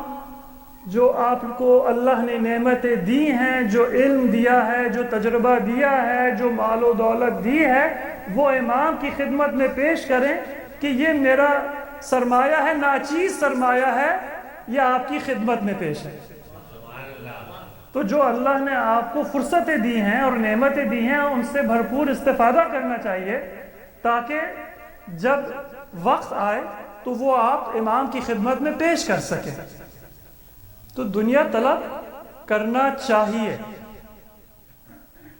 G: جو آپ کو اللہ نے نعمتیں دی ہیں، جو علم دیا ہے، جو تجربہ دیا ہے، جو مال و دولت دی ہے، وہ امام کی خدمت میں پیش کریں کہ یہ میرا سرمایہ ہے، ناچیز سرمایہ ہے، یہ آپ کی خدمت میں پیش ہے. تو جو اللہ نے آپ کو فرصتیں دی ہیں اور نعمتیں دی ہیں ان سے بھرپور استفادہ کرنا چاہیے تاکہ جب وقت آئے تو وہ آپ امام کی خدمت میں پیش کر سکیں. تو دنیا طلب کرنا چاہیے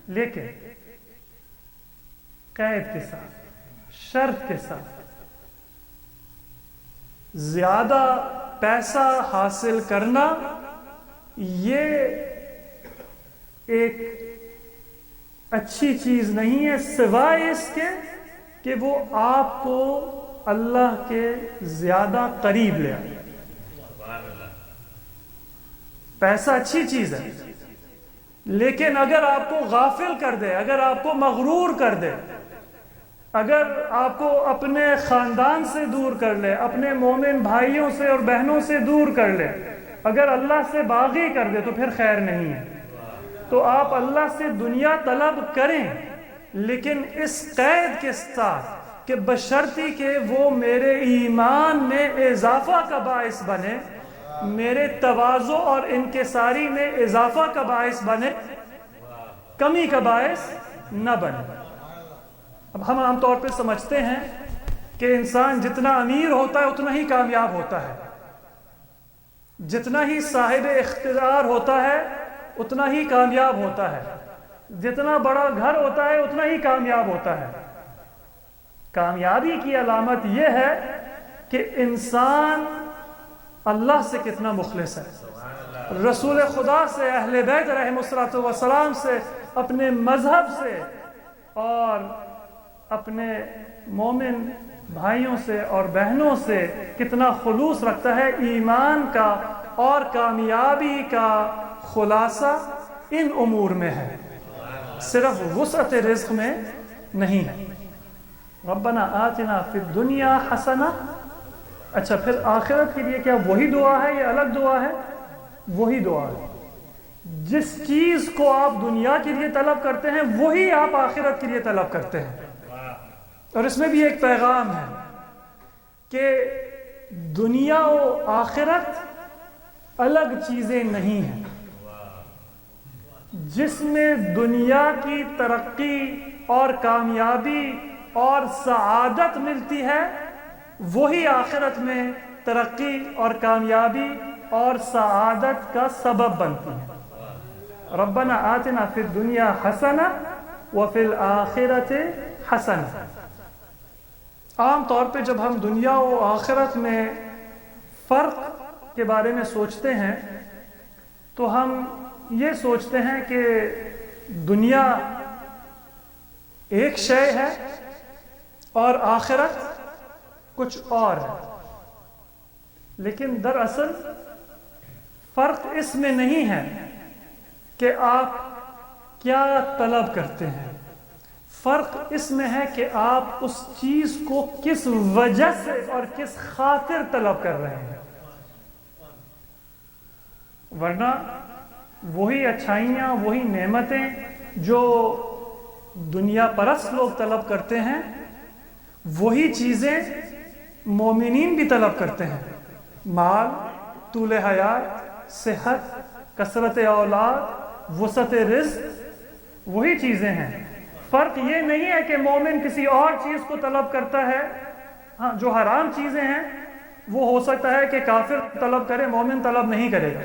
G: لیکن قید کے ساتھ، شرط کے ساتھ. زیادہ پیسہ حاصل کرنا یہ ایک اچھی چیز نہیں ہے سوائے اس کے کہ وہ آپ کو اللہ کے زیادہ قریب لے آئے. پیسہ اچھی چیز ہے لیکن اگر آپ کو غافل کر دے، اگر آپ کو مغرور کر دے، اگر آپ کو اپنے خاندان سے دور کر لے، اپنے مومن بھائیوں سے اور بہنوں سے دور کر لے، اگر اللہ سے باغی کر دے تو پھر خیر نہیں ہے. تو آپ اللہ سے دنیا طلب کریں لیکن اس قید کے ساتھ کہ بشرطی کہ وہ میرے ایمان میں اضافہ کا باعث بنے، میرے تواضع اور انکساری میں اضافہ کا باعث بنے، کمی کا باعث نہ بنے. اب ہم عام طور پہ سمجھتے ہیں کہ انسان جتنا امیر ہوتا ہے اتنا ہی کامیاب ہوتا ہے، جتنا ہی صاحب اختیار ہوتا ہے اتنا ہی کامیاب ہوتا ہے، جتنا بڑا گھر ہوتا ہے اتنا ہی کامیاب ہوتا ہے. کامیابی کی علامت یہ ہے کہ انسان اللہ سے کتنا مخلص ہے، رسول خدا سے، اہل بیت رحمہ الصلوۃ والسلام سے، اپنے مذہب سے اور اپنے مومن بھائیوں سے اور بہنوں سے کتنا خلوص رکھتا ہے. ایمان کا اور کامیابی کا خلاصہ ان امور میں ہے، صرف وسعت رزق میں نہیں ہے. ربنا آتنا فی الدنیا حسنہ. اچھا پھر آخرت کے لیے کیا وہی دعا ہے یا الگ دعا ہے؟ وہی دعا ہے. جس چیز کو آپ دنیا کے لیے طلب کرتے ہیں وہی آپ آخرت کے لیے طلب کرتے ہیں. اور اس میں بھی ایک پیغام ہے کہ دنیا و آخرت الگ چیزیں نہیں ہیں. جس میں دنیا کی ترقی اور کامیابی اور سعادت ملتی ہے وہی آخرت میں ترقی اور کامیابی اور سعادت کا سبب بنتی ہے. ربنا آتنا فی الدنیا حسنہ وفی الآخرۃ حسنہ. عام طور پہ جب ہم دنیا و آخرت میں فرق کے بارے میں سوچتے ہیں تو ہم یہ سوچتے ہیں کہ دنیا ایک شے ہے اور آخرت کچھ اور ہے، لیکن دراصل فرق اس میں نہیں ہے کہ آپ کیا طلب کرتے ہیں. فرق اس میں ہے کہ آپ اس چیز کو کس وجہ سے اور کس خاطر طلب کر رہے ہیں. ورنہ وہی اچھائیاں، وہی نعمتیں جو دنیا پرست لوگ طلب کرتے ہیں، وہی چیزیں مومنین بھی طلب کرتے ہیں. مال، طول حیات، صحت، کثرت اولاد، وسعت رزق، وہی چیزیں ہیں. فرق یہ نہیں ہے کہ مومن کسی اور چیز کو طلب کرتا ہے. ہاں، جو حرام چیزیں ہیں وہ ہو سکتا ہے کہ کافر طلب کرے، مومن طلب نہیں کرے گا.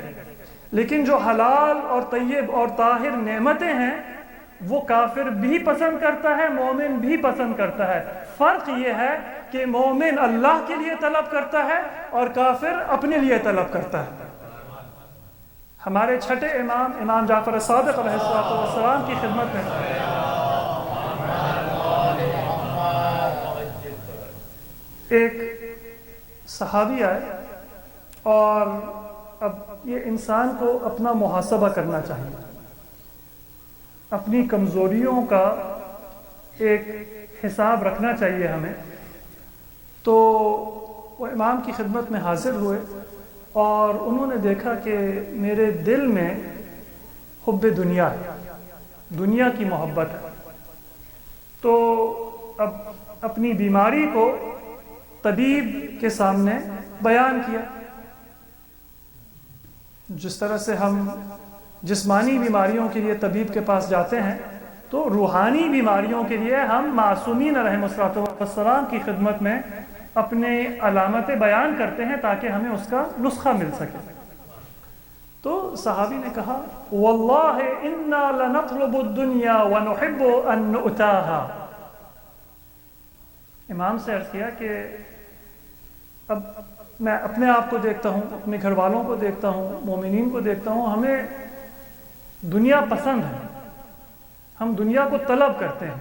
G: لیکن جو حلال اور طیب اور طاہر نعمتیں ہیں وہ کافر بھی پسند کرتا ہے، مومن بھی پسند کرتا ہے. فرق یہ ہے کہ مومن اللہ کے لیے طلب کرتا ہے اور کافر اپنے لیے طلب کرتا ہے. ہمارے چھٹے امام جعفر صادق علیہ السلام کی خدمت میں ایک صحابی آئے، اور اب یہ انسان کو اپنا محاسبہ کرنا چاہیے، اپنی کمزوریوں کا ایک حساب رکھنا چاہیے ہمیں. تو وہ امام کی خدمت میں حاضر ہوئے اور انہوں نے دیکھا کہ میرے دل میں حب دنیا ہے، دنیا کی محبت ہے. تو اب اپنی بیماری کو طبیب کے سامنے بیان کیا. جس طرح سے ہم جسمانی بیماریوں کے لیے طبیب کے پاس جاتے ہیں، تو روحانی بیماریوں کے لیے ہم معصومین علیہم السلام کی خدمت میں اپنے علامتیں بیان کرتے ہیں تاکہ ہمیں اس کا نسخہ مل سکے. تو صحابی نے کہا واللہ انا لنطلب الدنیا ونحب ان نؤتاها. امام سے عرض کیا کہ اب میں اپنے آپ کو دیکھتا ہوں، اپنے گھر والوں کو دیکھتا ہوں، مومنین کو دیکھتا ہوں، ہمیں دنیا پسند ہے، ہم دنیا کو طلب کرتے ہیں،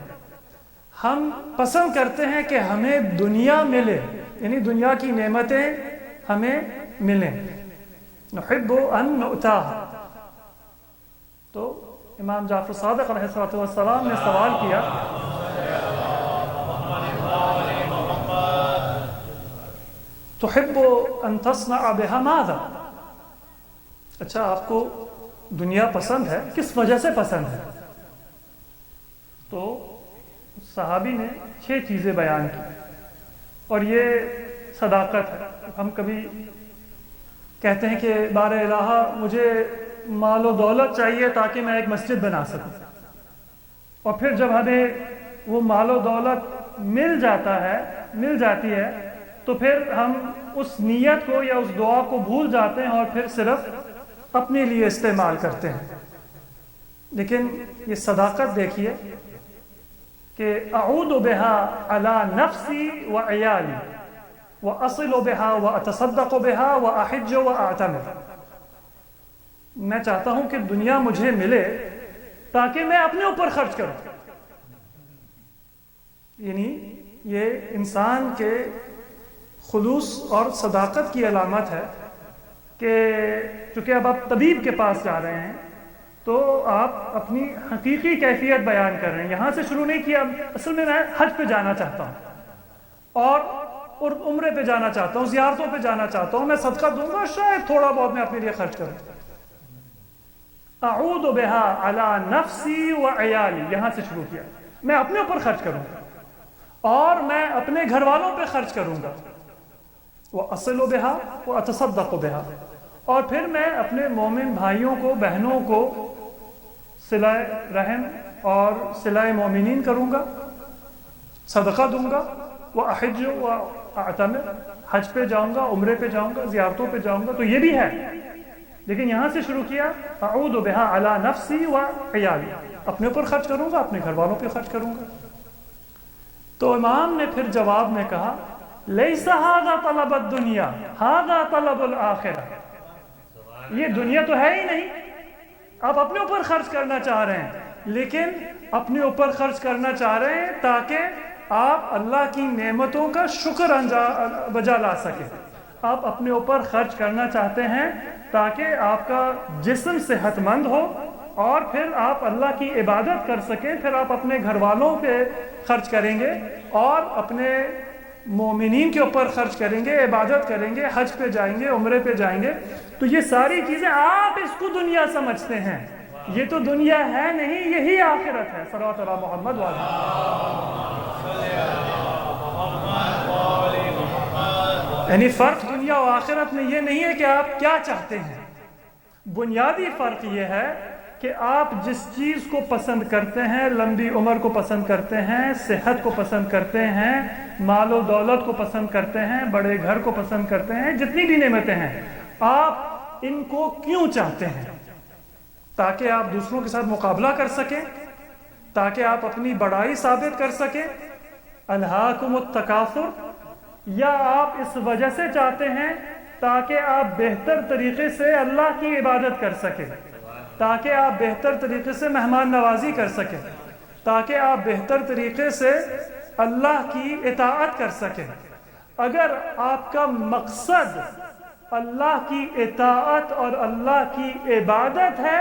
G: ہم پسند کرتے ہیں کہ ہمیں دنیا ملے، یعنی دنیا کی نعمتیں ہمیں ملیں. نحب ان نؤتاها. تو امام جعفر صادق علیہ السلام نے سوال کیا تحب ان تصنع بها ماذا؟ اچھا، آپ کو دنیا پسند ہے، کس وجہ سے پسند ہے؟ تو صحابی نے 6 چیزیں بیان کی، اور یہ صداقت ہے. ہم کبھی کہتے ہیں کہ بار الہ مجھے مال و دولت چاہیے تاکہ میں ایک مسجد بنا سکوں، اور پھر جب ہمیں وہ مال و دولت مل جاتی ہے تو پھر ہم اس نیت کو یا اس دعا کو بھول جاتے ہیں اور پھر صرف اپنے لیے استعمال کرتے ہیں. لیکن یہ صداقت دیکھیے کہ اعود بها على نفسی وعیالی واصل بها واتصدق بها واحج واعتمر. میں چاہتا ہوں کہ دنیا مجھے ملے تاکہ میں اپنے اوپر خرچ کروں. یعنی یہ انسان کے خلوص اور صداقت کی علامت ہے کہ چونکہ اب آپ طبیب کے پاس جا رہے ہیں تو آپ اپنی حقیقی کیفیت بیان کر رہے ہیں. یہاں سے شروع نہیں کیا، اصل میں حج پہ جانا چاہتا ہوں اور عمرے پہ جانا چاہتا ہوں، زیارتوں پہ جانا چاہتا ہوں، میں صدقہ دوں گا، شاید تھوڑا بہت میں اپنے لیے خرچ کروں. اعود بها على نفسی وعیالی، یہاں سے شروع کیا، میں اپنے اوپر خرچ کروں گا اور میں اپنے گھر والوں پہ خرچ کروں گا. واصل بها واتصدق بها، اور پھر میں اپنے مومن بھائیوں کو، بہنوں کو صلہ رحم اور صلہ مومنین کروں گا، صدقہ دوں گا. واحج واعتمر، حج پہ جاؤں گا، عمرے پہ جاؤں گا، زیارتوں پہ جاؤں گا. تو یہ بھی ہے، لیکن یہاں سے شروع کیا اعود بها على نفسی وعیالی، اپنے اوپر خرچ کروں گا، اپنے گھر والوں پہ خرچ کروں گا. تو امام نے پھر جواب میں کہا لیس هذا طلب الدنیا هذا طلب الآخرہ. یہ دنیا تو ہے ہی نہیں، آپ اپنے اوپر خرچ کرنا چاہ رہے ہیں، لیکن اپنے اوپر خرچ کرنا چاہ رہے ہیں تاکہ آپ اللہ کی نعمتوں کا شکر بجا لا سکیں. آپ اپنے اوپر خرچ کرنا چاہتے ہیں تاکہ آپ کا جسم صحت مند ہو، اور پھر آپ اللہ کی عبادت کر سکیں، پھر آپ اپنے گھر والوں پہ خرچ کریں گے اور اپنے مومنین کے اوپر خرچ کریں گے، عبادت کریں گے، حج پہ جائیں گے، عمرے پہ جائیں گے، تو یہ ساری چیزیں آپ اس کو دنیا سمجھتے ہیں، یہ تو دنیا ہے نہیں، یہی آخرت ہے۔ صلوات علی محمد یعنی فرق دنیا و آخرت میں یہ نہیں ہے کہ آپ کیا چاہتے ہیں، بنیادی فرق یہ ہے کہ آپ جس چیز کو پسند کرتے ہیں، لمبی عمر کو پسند کرتے ہیں، صحت کو پسند کرتے ہیں، مال و دولت کو پسند کرتے ہیں، بڑے گھر کو پسند کرتے ہیں، جتنی بھی نعمتیں ہیں، آپ ان کو کیوں چاہتے ہیں؟ تاکہ آپ دوسروں کے ساتھ مقابلہ کر سکیں، تاکہ آپ اپنی بڑائی ثابت کر سکیں، الہاکم التکاثر، یا آپ اس وجہ سے چاہتے ہیں تاکہ آپ بہتر طریقے سے اللہ کی عبادت کر سکیں، تاکہ آپ بہتر طریقے سے مہمان نوازی کر سکیں، تاکہ آپ بہتر طریقے سے اللہ کی اطاعت کر سکیں۔ اگر آپ کا مقصد اللہ کی اطاعت اور اللہ کی عبادت ہے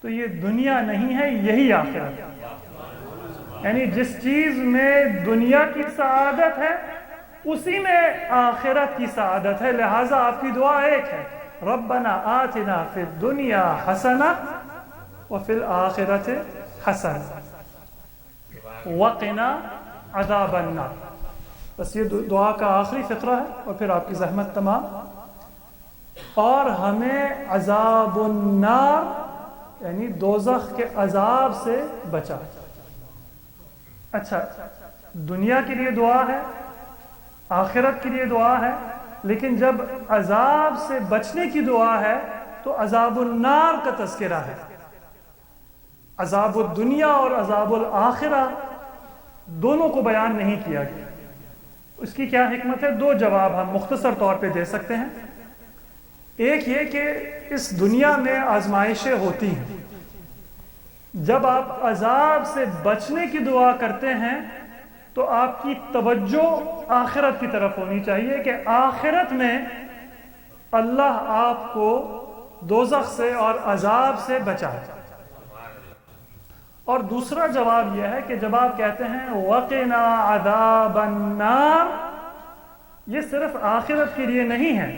G: تو یہ دنیا نہیں ہے، یہی آخرت ہے۔ یعنی جس چیز میں دنیا کی سعادت ہے اسی میں آخرت کی سعادت ہے، لہٰذا آپ کی دعا ایک ہے، ربنا آتنا فی الدنیا حسنہ وفی الآخرۃ حسنہ وقنا عذاب النار۔ بس یہ دعا کا آخری فقرہ ہے اور پھر آپ کی زحمت تمام۔ اور ہمیں عذاب النار یعنی دوزخ کے عذاب سے بچا۔ اچھا، دنیا کے لیے دعا ہے، آخرت کے لیے دعا ہے، لیکن جب عذاب سے بچنے کی دعا ہے تو عذاب النار کا تذکرہ ہے۔ عذاب الدنیا اور عذاب الآخرہ دونوں کو بیان نہیں کیا گیا۔ اس کی کیا حکمت ہے؟ دو جواب ہم مختصر طور پہ دے سکتے ہیں۔ ایک یہ کہ اس دنیا میں آزمائشیں ہوتی ہیں، جب آپ عذاب سے بچنے کی دعا کرتے ہیں تو آپ کی توجہ آخرت کی طرف ہونی چاہیے کہ آخرت میں اللہ آپ کو دوزخ سے اور عذاب سے بچائے۔ اور دوسرا جواب یہ ہے کہ جب آپ کہتے ہیں وَقِنَا عَذَابَ النَّارِ، یہ صرف آخرت کے لیے نہیں ہے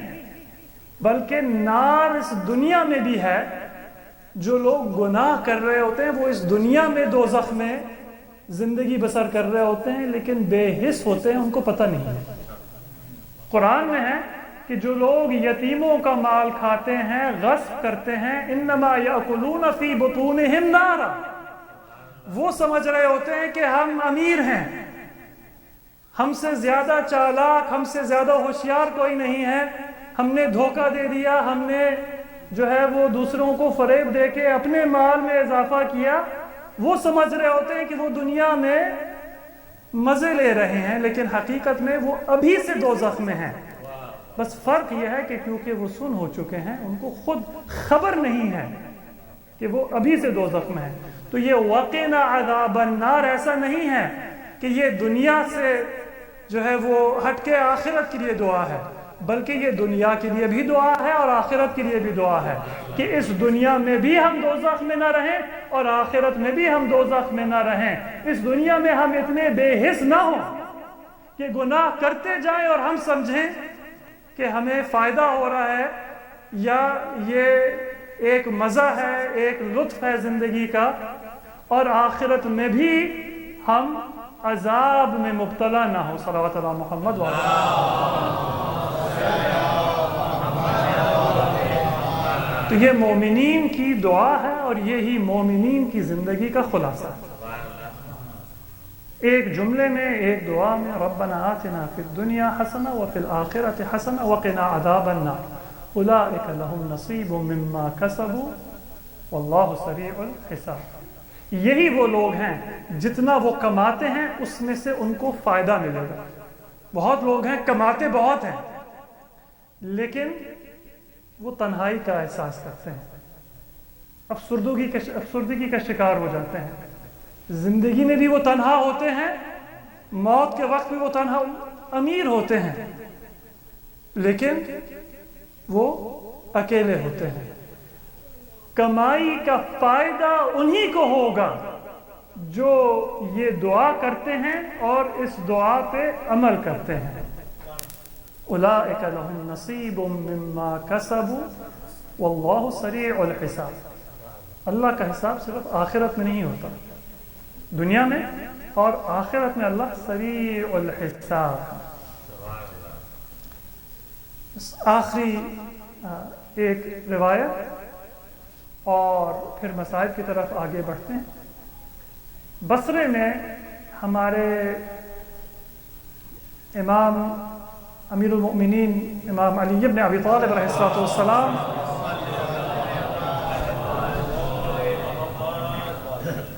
G: بلکہ نار اس دنیا میں بھی ہے۔ جو لوگ گناہ کر رہے ہوتے ہیں وہ اس دنیا میں دوزخ میں زندگی بسر کر رہے ہوتے ہیں لیکن بے حس ہوتے ہیں، ان کو پتہ نہیں ہے۔ قرآن میں ہے کہ جو لوگ یتیموں کا مال کھاتے ہیں، غصب کرتے ہیں، انما یاکلون فی بطونہم نارا، وہ سمجھ رہے ہوتے ہیں کہ ہم امیر ہیں، ہم سے زیادہ چالاک، ہم سے زیادہ ہوشیار کوئی نہیں ہے، ہم نے دھوکہ دے دیا، ہم نے جو ہے وہ دوسروں کو فریب دے کے اپنے مال میں اضافہ کیا۔ وہ سمجھ رہے ہوتے ہیں کہ وہ دنیا میں مزے لے رہے ہیں لیکن حقیقت میں وہ ابھی سے دوزخ میں ہیں۔ بس فرق یہ ہے کہ کیونکہ وہ سن ہو چکے ہیں، ان کو خود خبر نہیں ہے کہ وہ ابھی سے دوزخ میں ہیں۔ تو یہ وقنا عذاب النار ایسا نہیں ہے کہ یہ دنیا سے جو ہے وہ ہٹ کے آخرت کے لیے دعا ہے، بلکہ یہ دنیا کے لیے بھی دعا ہے اور آخرت کے لیے بھی دعا ہے کہ اس دنیا میں بھی ہم دوزخ میں نہ رہیں اور آخرت میں بھی ہم دوزخ میں نہ رہیں۔ اس دنیا میں ہم اتنے بے حس نہ ہوں کہ گناہ کرتے جائیں اور ہم سمجھیں کہ ہمیں فائدہ ہو رہا ہے یا یہ ایک مزہ ہے، ایک لطف ہے زندگی کا، اور آخرت میں بھی ہم عذاب میں مبتلا نہ ہو۔ صلوات علی محمد تو یہ مومنین کی دعا ہے اور یہی مومنین کی زندگی کا خلاصہ ہے۔ ایک جملے میں، ایک دعا میں، ربنا آتنا فی الدنیا حسنہ وفی الآخرۃ حسنہ وقنا عذاب النار اولئک لہم نصیب مما کسبوا واللہ سریع الحساب۔ یہی وہ لوگ ہیں جتنا وہ کماتے ہیں اس میں سے ان کو فائدہ ملے گا۔ بہت لوگ ہیں کماتے بہت ہیں لیکن وہ تنہائی کا احساس کرتے ہیں، افسردگی کا شکار ہو جاتے ہیں، زندگی میں بھی وہ تنہا ہوتے ہیں، موت کے وقت بھی وہ تنہا، امیر ہوتے ہیں لیکن وہ اکیلے ہوتے ہیں۔ کمائی کا فائدہ انہی کو ہوگا جو یہ دعا کرتے ہیں اور اس دعا پہ عمل کرتے ہیں. اولئک لہم نصیب مما کسبوا واللہ سریع الحساب. اللہ کا حساب صرف آخرت میں نہیں ہوتا، دنیا میں اور آخرت میں اللہ سریع الحساب. آخری ایک روایت اور پھر مصائب کی طرف آگے بڑھتے ہیں. بصرے میں ہمارے امام امیر المؤمنین امام علی ابن ابی طالب علیہ السلام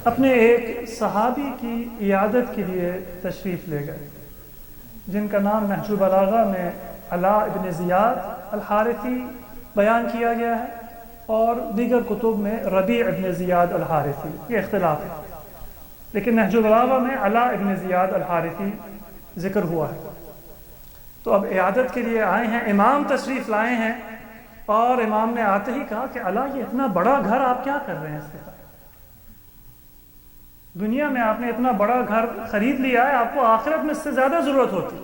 G: اپنے ایک صحابی کی عیادت کے لیے تشریف لے گئے، جن کا نام نہج البلاغہ میں علاء ابن زیاد الحارثی بیان کیا گیا ہے اور دیگر کتب میں ربیع ابن زیاد الحارثی. یہ اختلاف ہے، لیکن نہج البلاغہ میں علاء ابن زیاد الحارثی ذکر ہوا ہے. تو اب عیادت کے لیے آئے ہیں، امام تشریف لائے ہیں، اور امام نے آتے ہی کہا کہ علاء یہ اتنا بڑا گھر آپ کیا کر رہے ہیں اس کے ساتھ؟ دنیا میں آپ نے اتنا بڑا گھر خرید لیا ہے، آپ کو آخرت میں اس سے زیادہ ضرورت ہوتی.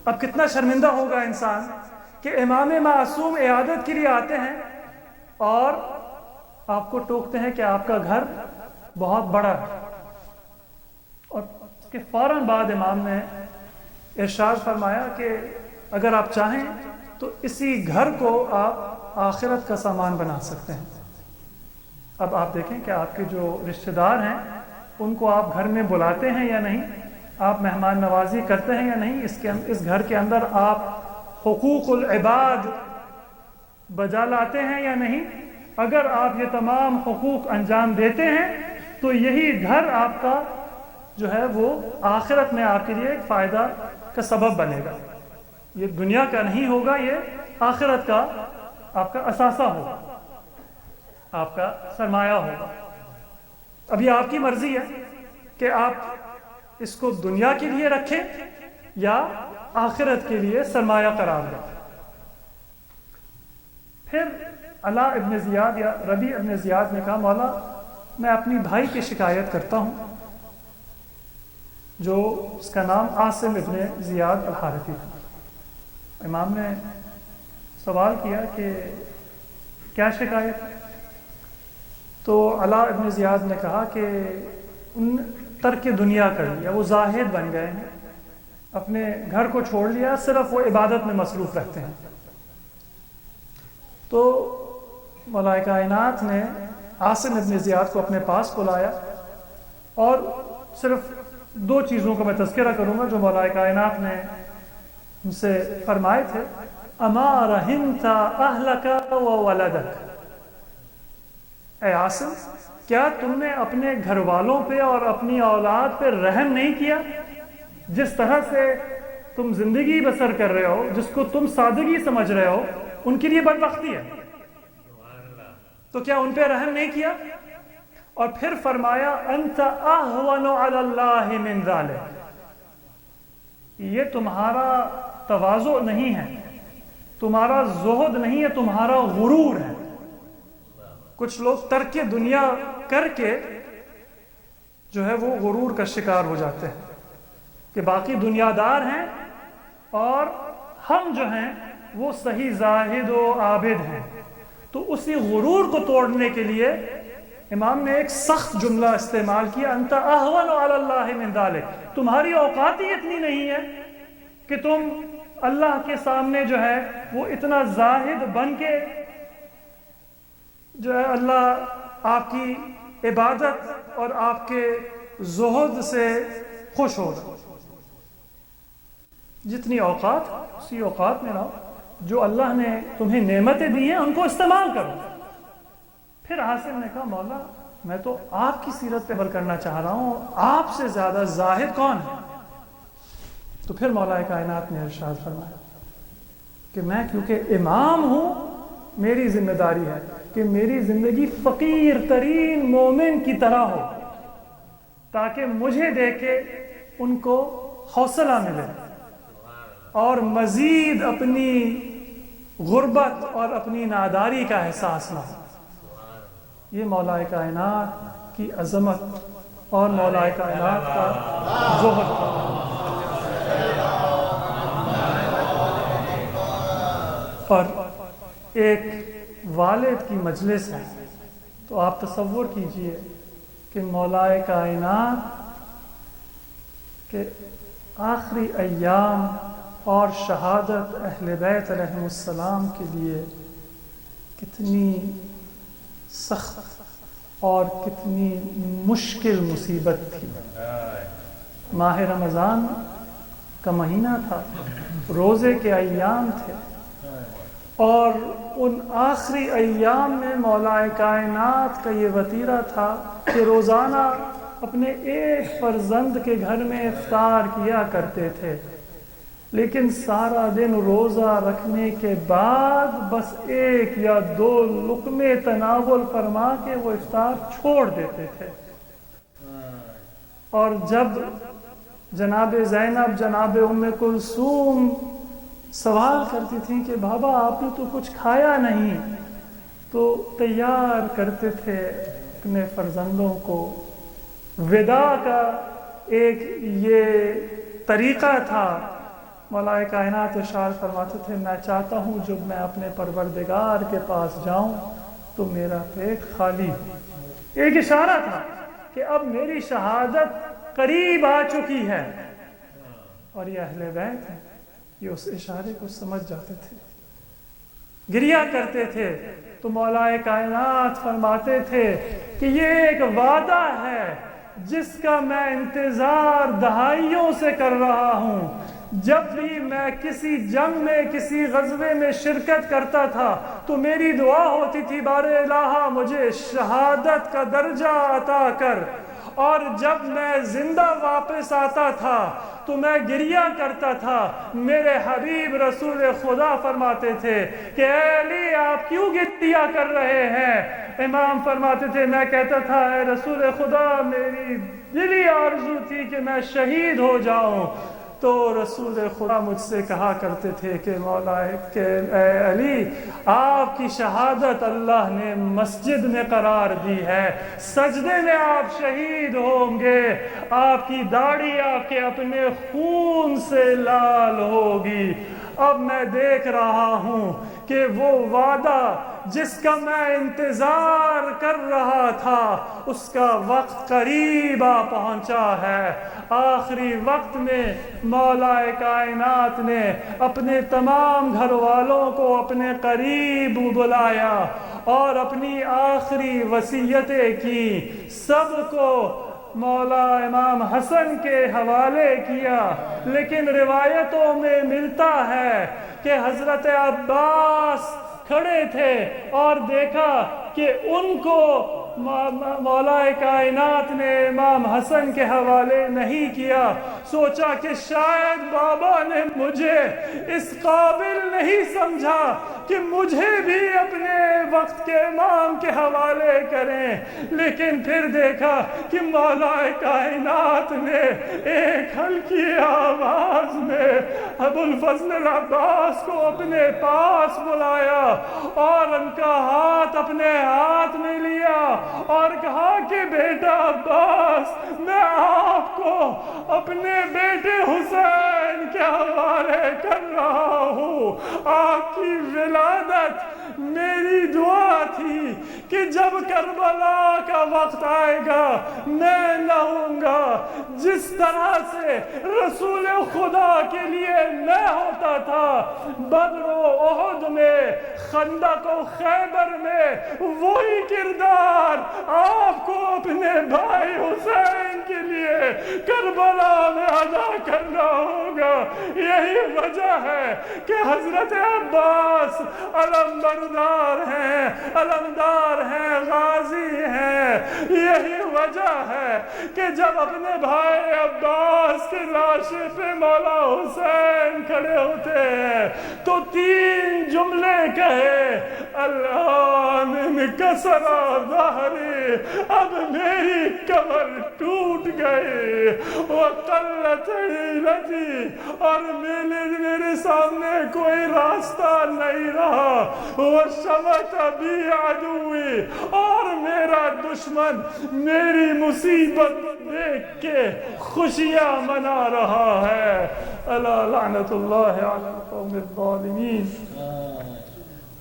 G: اب کتنا شرمندہ ہوگا انسان کہ امام معصوم عیادت کے لیے آتے ہیں اور آپ کو ٹوکتے ہیں کہ آپ کا گھر بہت بڑا ہے. اور اس کے فوراً بعد امام نے ارشاد فرمایا کہ اگر آپ چاہیں تو اسی گھر کو آپ آخرت کا سامان بنا سکتے ہیں. اب آپ دیکھیں کہ آپ کے جو رشتہ دار ہیں ان کو آپ گھر میں بلاتے ہیں یا نہیں، آپ مہمان نوازی کرتے ہیں یا نہیں، اس گھر کے اندر آپ حقوق العباد بجا لاتے ہیں یا نہیں. اگر آپ یہ تمام حقوق انجام دیتے ہیں تو یہی گھر آپ کا جو ہے وہ آخرت میں آپ کے لیے ایک فائدہ کا سبب بنے گا. یہ دنیا کا نہیں ہوگا، یہ آخرت کا آپ کا اثاثہ ہوگا، آپ کا سرمایہ ہوگا. اب یہ آپ کی مرضی ہے کہ آپ اس کو دنیا کے لیے رکھیں یا آخرت کے لیے سرمایہ قرار دیں. پھر علاء ابن زیاد یا ربیع ابن زیاد نے کہا مولا میں اپنی بھائی کی شکایت کرتا ہوں جو اس کا نام عاصم ابن زیاد الحارثی تھا. امام نے سوال کیا کہ کیا شکایت ہے؟ تو علاء ابن زیاد نے کہا کہ ان ترک دنیا کر لیا، وہ زاہد بن گئے ہیں، اپنے گھر کو چھوڑ لیا، صرف وہ عبادت میں مصروف رہتے ہیں. تو مولا کائنات نے عاصم ابن زیاد کو اپنے پاس بلایا اور صرف دو چیزوں کا میں تذکرہ کروں گا جو مولا کائنات نے ان سے فرمائے تھے. اما رحمت اہلک و ولدک، اے عاصم کیا تم نے اپنے گھر والوں پہ اور اپنی اولاد پہ رحم نہیں کیا؟ جس طرح سے تم زندگی بسر کر رہے ہو، جس کو تم سادگی سمجھ رہے ہو، ان کے لیے بدبختی ہے، تو کیا ان پہ رحم نہیں کیا؟ اور پھر فرمایا انت اہون علی اللہ من ذلک، یہ تمہارا تواضع نہیں ہے، تمہارا زہد نہیں ہے، تمہارا غرور ہے. کچھ لوگ ترک دنیا کر کے جو ہے وہ غرور کا شکار ہو جاتے ہیں کہ باقی دنیا دار ہیں اور ہم جو ہیں وہ صحیح زاہد و عابد ہیں. تو اسی غرور کو توڑنے کے لیے امام نے ایک سخت جملہ استعمال کیا، انت اہون علی اللہ من ذلک، تمہاری اوقات ہی اتنی نہیں ہے کہ تم اللہ کے سامنے جو ہے وہ اتنا زاہد بن کے جو ہے اللہ آپ کی عبادت اور آپ کے زہد سے خوش ہوگا. جتنی اوقات اسی اوقات میں رہو، جو اللہ نے تمہیں نعمتیں دی ہیں ان کو استعمال کرو. پھر عاصم نے کہا مولا میں تو آپ کی سیرت پہ عمل کرنا چاہ رہا ہوں، آپ سے زیادہ زاہد کون ہے؟ تو پھر مولا کائنات نے ارشاد فرمایا کہ میں کیونکہ امام ہوں، میری ذمہ داری ہے کہ میری زندگی فقیر ترین مومن کی طرح ہو تاکہ مجھے دیکھ کے ان کو حوصلہ ملے اور مزید اپنی غربت اور اپنی ناداری کا احساس نہ ہو. یہ مولا کائنات کی عظمت اور مولا کائنات کا زہد اور ایک والد کی مجلس ہے، تو آپ تصور کیجئے کہ مولا کائنات کے آخری ایام اور شہادت اہل بیت علیہ السلام کے لیے کتنی سخت اور کتنی مشکل مصیبت تھی۔ ماہ رمضان کا مہینہ تھا، روزے کے ایام تھے، اور ان آخری ایام میں مولا کائنات کا یہ وتیرہ تھا کہ روزانہ اپنے ایک فرزند کے گھر میں افطار کیا کرتے تھے، لیکن سارا دن روزہ رکھنے کے بعد بس ایک یا دو لقمے تناول فرما کے وہ افطار چھوڑ دیتے تھے۔ اور جب جناب زینب، جناب ام کلثوم سوال کرتی تھیں کہ بابا آپ نے تو کچھ کھایا نہیں، تو تیار کرتے تھے اپنے فرزندوں کو۔ وداع کا ایک یہ طریقہ تھا۔ مولا کائنات ارشاد فرماتے تھے میں چاہتا ہوں جب میں اپنے پروردگار کے پاس جاؤں تو میرا پیٹ خالی ہو۔ ایک اشارہ تھا کہ اب میری شہادت قریب آ چکی ہے، اور یہ اہل بیت ہیں، یہ اس اشارے کو سمجھ جاتے تھے، گریہ کرتے تھے۔ تو مولا کائنات فرماتے تھے کہ یہ ایک وعدہ ہے جس کا میں انتظار دہائیوں سے کر رہا ہوں۔ جب بھی میں کسی جنگ میں، کسی غزوے میں شرکت کرتا تھا تو میری دعا ہوتی تھی بار الہ مجھے شہادت کا درجہ عطا کر، اور جب میں زندہ واپس آتا تھا تو میں گریہ کرتا تھا۔ میرے حبیب رسول خدا فرماتے تھے کہ اے علی آپ کیوں گریہ کر رہے ہیں؟ امام فرماتے تھے میں کہتا تھا اے رسول خدا میری دلی آرزو تھی کہ میں شہید ہو جاؤں۔ تو رسول خدا مجھ سے کہا کرتے تھے کہ مولا کہ اے علی آپ کی شہادت اللہ نے مسجد میں قرار دی ہے، سجدے میں آپ شہید ہوں گے، آپ کی داڑھی آپ کے اپنے خون سے لال ہوگی۔ اب میں دیکھ رہا ہوں کہ وہ وعدہ جس کا میں انتظار کر رہا تھا اس کا وقت قریب آ پہنچا ہے۔ آخری وقت میں مولا کائنات نے اپنے تمام گھر والوں کو اپنے قریب بلایا اور اپنی آخری وصیتیں کی، سب کو مولا امام حسن کے حوالے کیا۔ لیکن روایتوں میں ملتا ہے کہ حضرت عباس کھڑے تھے اور دیکھا کہ ان کو مولا کائنات نے امام حسن کے حوالے نہیں کیا۔ سوچا کہ شاید بابا نے مجھے اس قابل نہیں سمجھا کہ مجھے بھی اپنے وقت کے امام کے حوالے کریں، لیکن پھر دیکھا کہ مولا کائنات نے ایک ہلکی آواز میں ابو الفضل العباس کو اپنے پاس بلایا اور ان کا ہاتھ اپنے ہاتھ میں لیا اور کہا کہ بیٹا عباس میں آپ کو اپنے بیٹے حسین کے حوالے کر رہا ہوں۔ آپ کی ولادت میری دعا تھی کہ جب کربلا کا وقت آئے گا میں نہ ہوں گا، جس طرح سے رسول خدا کے لیے میں ہوتا تھا بدر و احد میں، خندق و خیبر میں، وہی کردار آپ کو اپنے بھائی حسین کے لیے کربلا میں ادا کرنا ہوگا۔ یہی وجہ ہے کہ حضرت عباس علمبردار ہیں، علمدار ہیں، غازی ہیں۔ یہی وجہ ہے کہ جب اپنے بھائی عباس کی لاشے پہ مولا حسین کھڑے ہوتے ہیں تو تین جملے کہے الآن کا سرا ظہری، اب میری کمر ٹوٹ گئی، وقلت حیلتی، اور میرے سامنے کوئی راستہ نہیں رہا، وشمت بی عدوی، اور میرا دشمن میری مصیبت دیکھ کے خوشیاں منا رہا ہے۔ الا لعنت اللہ علی القوم الظالمین۔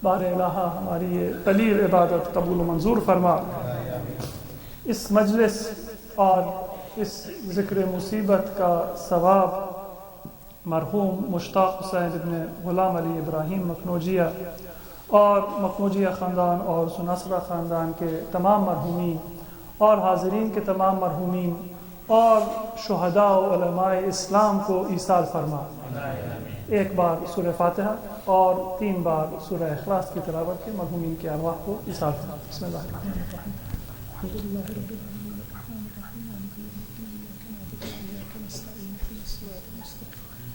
G: بار الہ ہماری یہ قلیل عبادت قبول و منظور فرما، اس مجلس اور اس ذکر مصیبت کا ثواب مرحوم مشتاق حسین ابن غلام علی ابراہیم مکنوجیہ اور مکنوجیہ خاندان اور سناسرہ خاندان کے تمام مرحومین اور حاضرین کے تمام مرحومین اور شہداء و علماء اسلام کو ایصال فرما۔ ایک بار سورہ فاتحہ اور 3 بار سورہ اخلاص کی تلاوت کے مرحومین کے ارواح کو ایصال فرما۔ بسم اللہ الرحمن الرحیم۔ الحمدللہ رب العالمین الرحمن الرحیم مالک یوم الدین ایاک نعبد و ایاک نستعین اهدنا الصراط المستقیم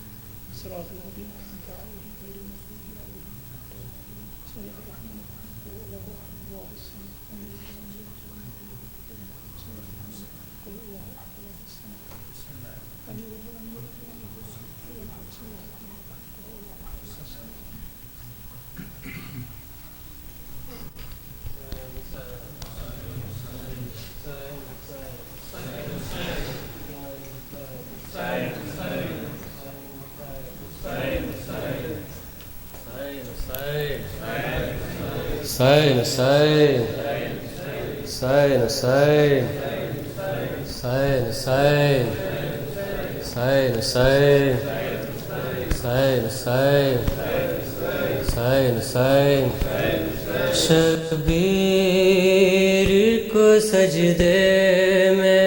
G: صراط الذین انعمت علیہم غیر المغضوب علیہم ولا الضالین۔ بسم اللہ الرحمن الرحیم قل هو الله احد الله الصمد لم يلد ولم يولد ولم يكن له كفوا احد۔ بسم الله الرحمن الرحيم قل هو الله احد الله الصمد لم يلد ولم يولد ولم يكن له كفوا احد۔ بسم الله الرحمن الرحيم قل هو الله احد الله الصمد۔
D: حسین حسین حسین حسین حسین حسین حسین حسین حسین حسین حسین حسین۔ شبیر کو سجدے میں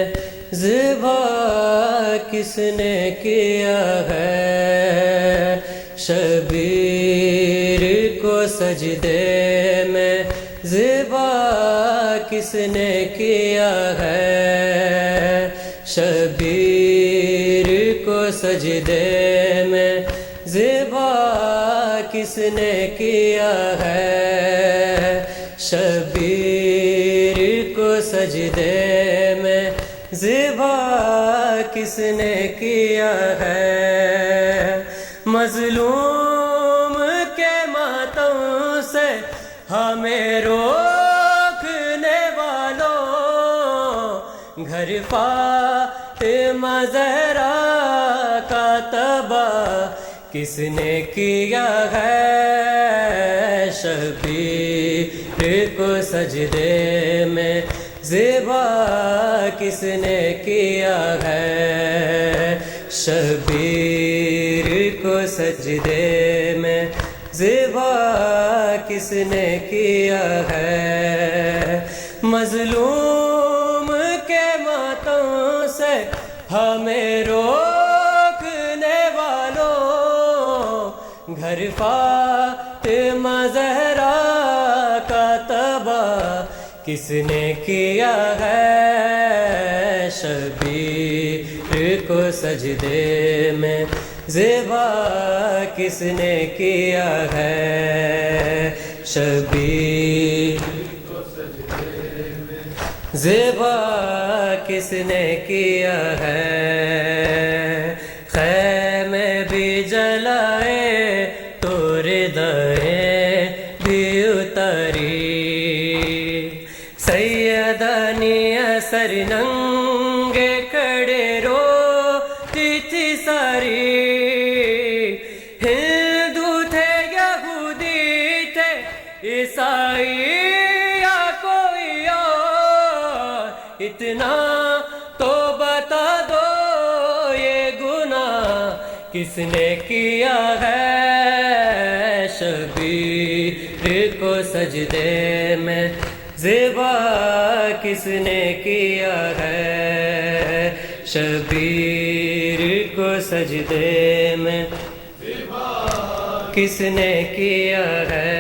D: ذبح کس نے کیا ہے، شبیر کو سجدے میں ذبح کس نے کیا ہے، شبیر کو سجدے میں ذبح کس نے کیا ہے، شبیر کو سجدے میں ذبح کس نے کیا ہے، مظلوم کے ماتم سے ہمیں روکنے والوں، گھر فاطمہ زہرا کا تباہ کس نے کیا ہے، شبیر کو سجدے میں ذبح کس نے کیا ہے، شبیر کو سجدے میں ذبح کس نے کیا ہے، مظلوم کے ماتم سے ہمیں روکنے والوں، گھر فاطمہ زہرا کا تباہ کس نے کیا ہے، شبیر کو سجدے میں ذبح کس نے کیا ہے، شبیر کو سجدے میں ذبح کس نے کیا ہے، خیمے بھی جلائے تو ردائیں بھی اتاری، سیدانی اثر ننگے کھڑے روتی تھی ساری، ہندو تھے یہودی تھے عیسائی یا کوئی اور، اتنا تو بتا دو یہ گناہ کس نے کیا ہے، شبیر کو سجدے میں ذبح کس نے کیا ہے، شبیر کو سجدے میں ذبح کس نے کیا ہے،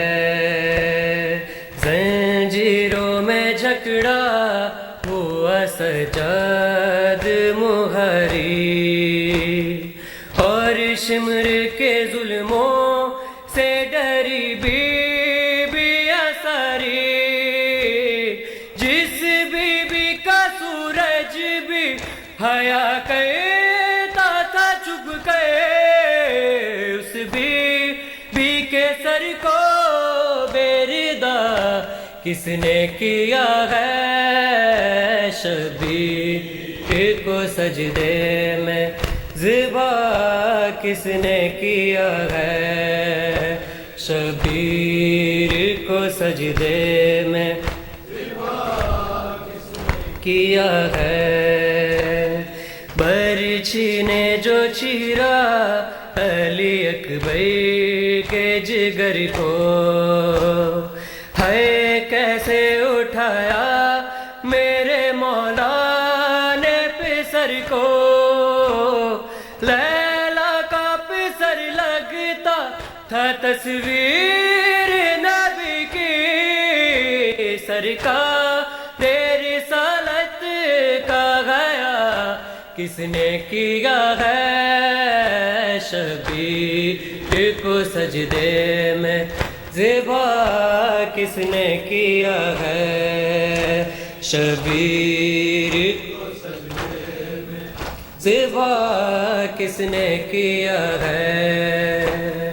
D: زنجیروں میں جھکڑا ہوا سجاد مہری، اور شمر کے ظلموں سے ڈری بی بی اساری،
H: کس نے کیا ہے شبیر کو سجدے میں ذبح کس نے کیا ہے شبیر کو سجدے میں کیا ہے برچھی نے جو چیرا علی اکبر کے جگر کو ہے کیسے اٹھایا میرے مولا نے پسر کو لیلا کا پسر لگتا تھا تصویر نبی کی سرکار رسالت کا گیا کس نے کیا ہے شبیر کو سجدے میں ذبح کس نے کیا ہے شبیر کو سجدے میں ذبح کس نے کیا ہے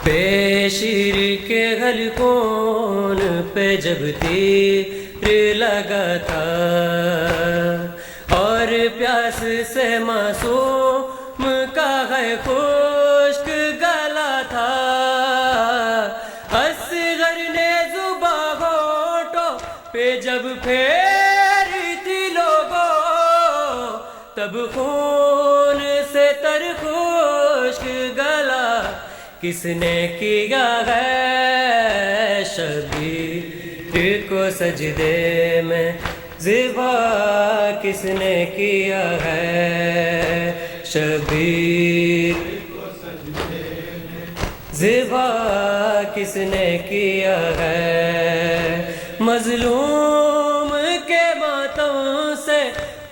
H: پیشیر کے حلقوں پہ جب تیر لگا تھا اور پیاس سے معصوم کا ہے خشک گلا تھا اصغر نے زباں ہونٹوں پہ جب پھیری تھی لوگوں تب خون سے تر خشک گلا کس نے کیا ہے شبیر کو سجدے میں ذبح کس نے کیا ہے شبیر کو سجدے میں ذبح کس نے کیا ہے مظلوم کے ماتم سے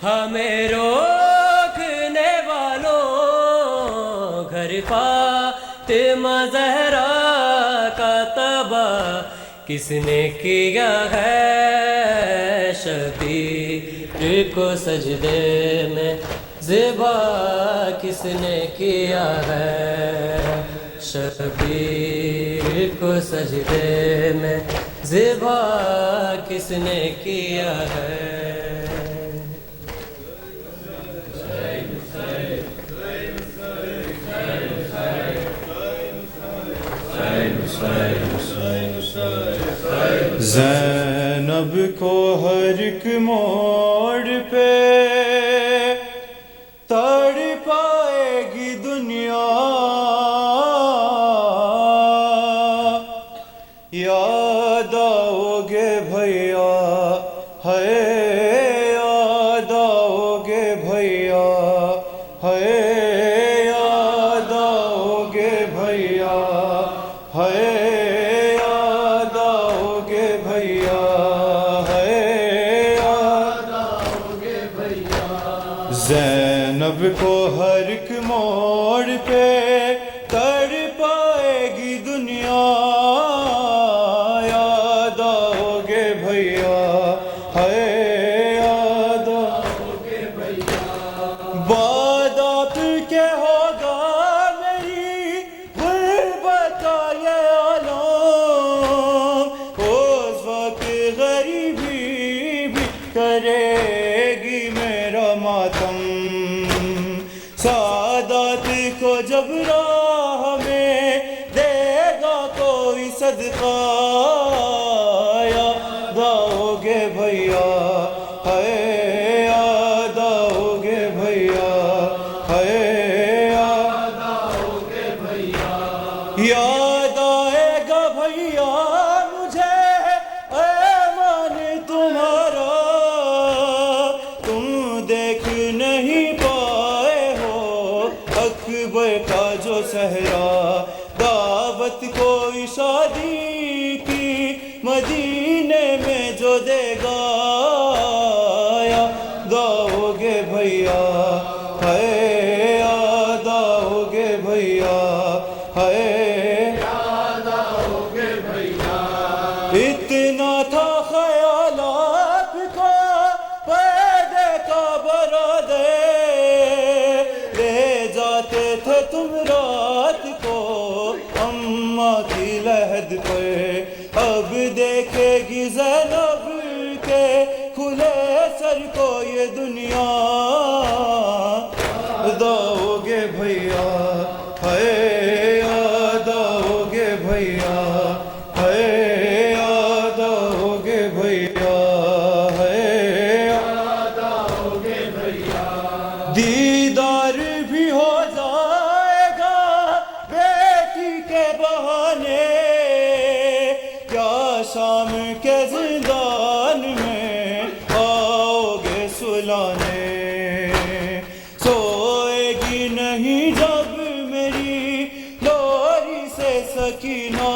H: ہمیں روکنے والوں گھر فاطمہ زہرا کا تباہ کس نے کیا ہے شبیر کو سجدے میں ذبح کس نے کیا ہے شبیر کو سجدے میں ذبح کس نے کیا ہے
F: زینب کو ہر ایک موڑ پہ تڑ پائے گی دنیا یاد آؤ گے بھیا ہے یاد آؤ گے بھیا ہے یاد آؤ گے بھیا ہے زینب کو ہر ایک موڑ پہ تڑ پائے گی دنیا یاد آؤ گے بھیا ہے یاد آؤ گے بھیا بعد آپ کے ہوگا میری غربت کا یہ عالم اس وقت غریبی بھی کرے گی میرا ماتم سعادت کو جب راہ میں دے گا کوئی صدقہ یاد آؤ گے بھیا ہے یاد آؤ گے بھیا ہے یاد آؤ گے بھیا یاد آئے گا بھیا مجھے ایمان تمہارا تم دیکھ نہیں پائے ہو اکبر کا جو صحرا دعوت کوئی شادی کی مدینے میں جو دے گا یاد آؤ گے بھیا ہے یاد آؤ گے بھیا ہے یاد آؤ گے بھیا اتنا تھا خیال آپ کا پیدے کا برادے لے جاتے تھے تم رات کو اماں کی لحد پہ اب دیکھے گی زینب کے کھلے سر کو یہ دنیا، داؤ گے بھیا ہے یاد آؤ گے بھیا، ہے یاد آؤ گے بھیا، ہے یاد آؤ گے بھیا، دیدار بھی ہو جائے گا بیٹی کے بہانے، کیا شام کے زندان میں آؤ گے سلانے، سوئے گی نہیں جب میری لوری سے سکینہ،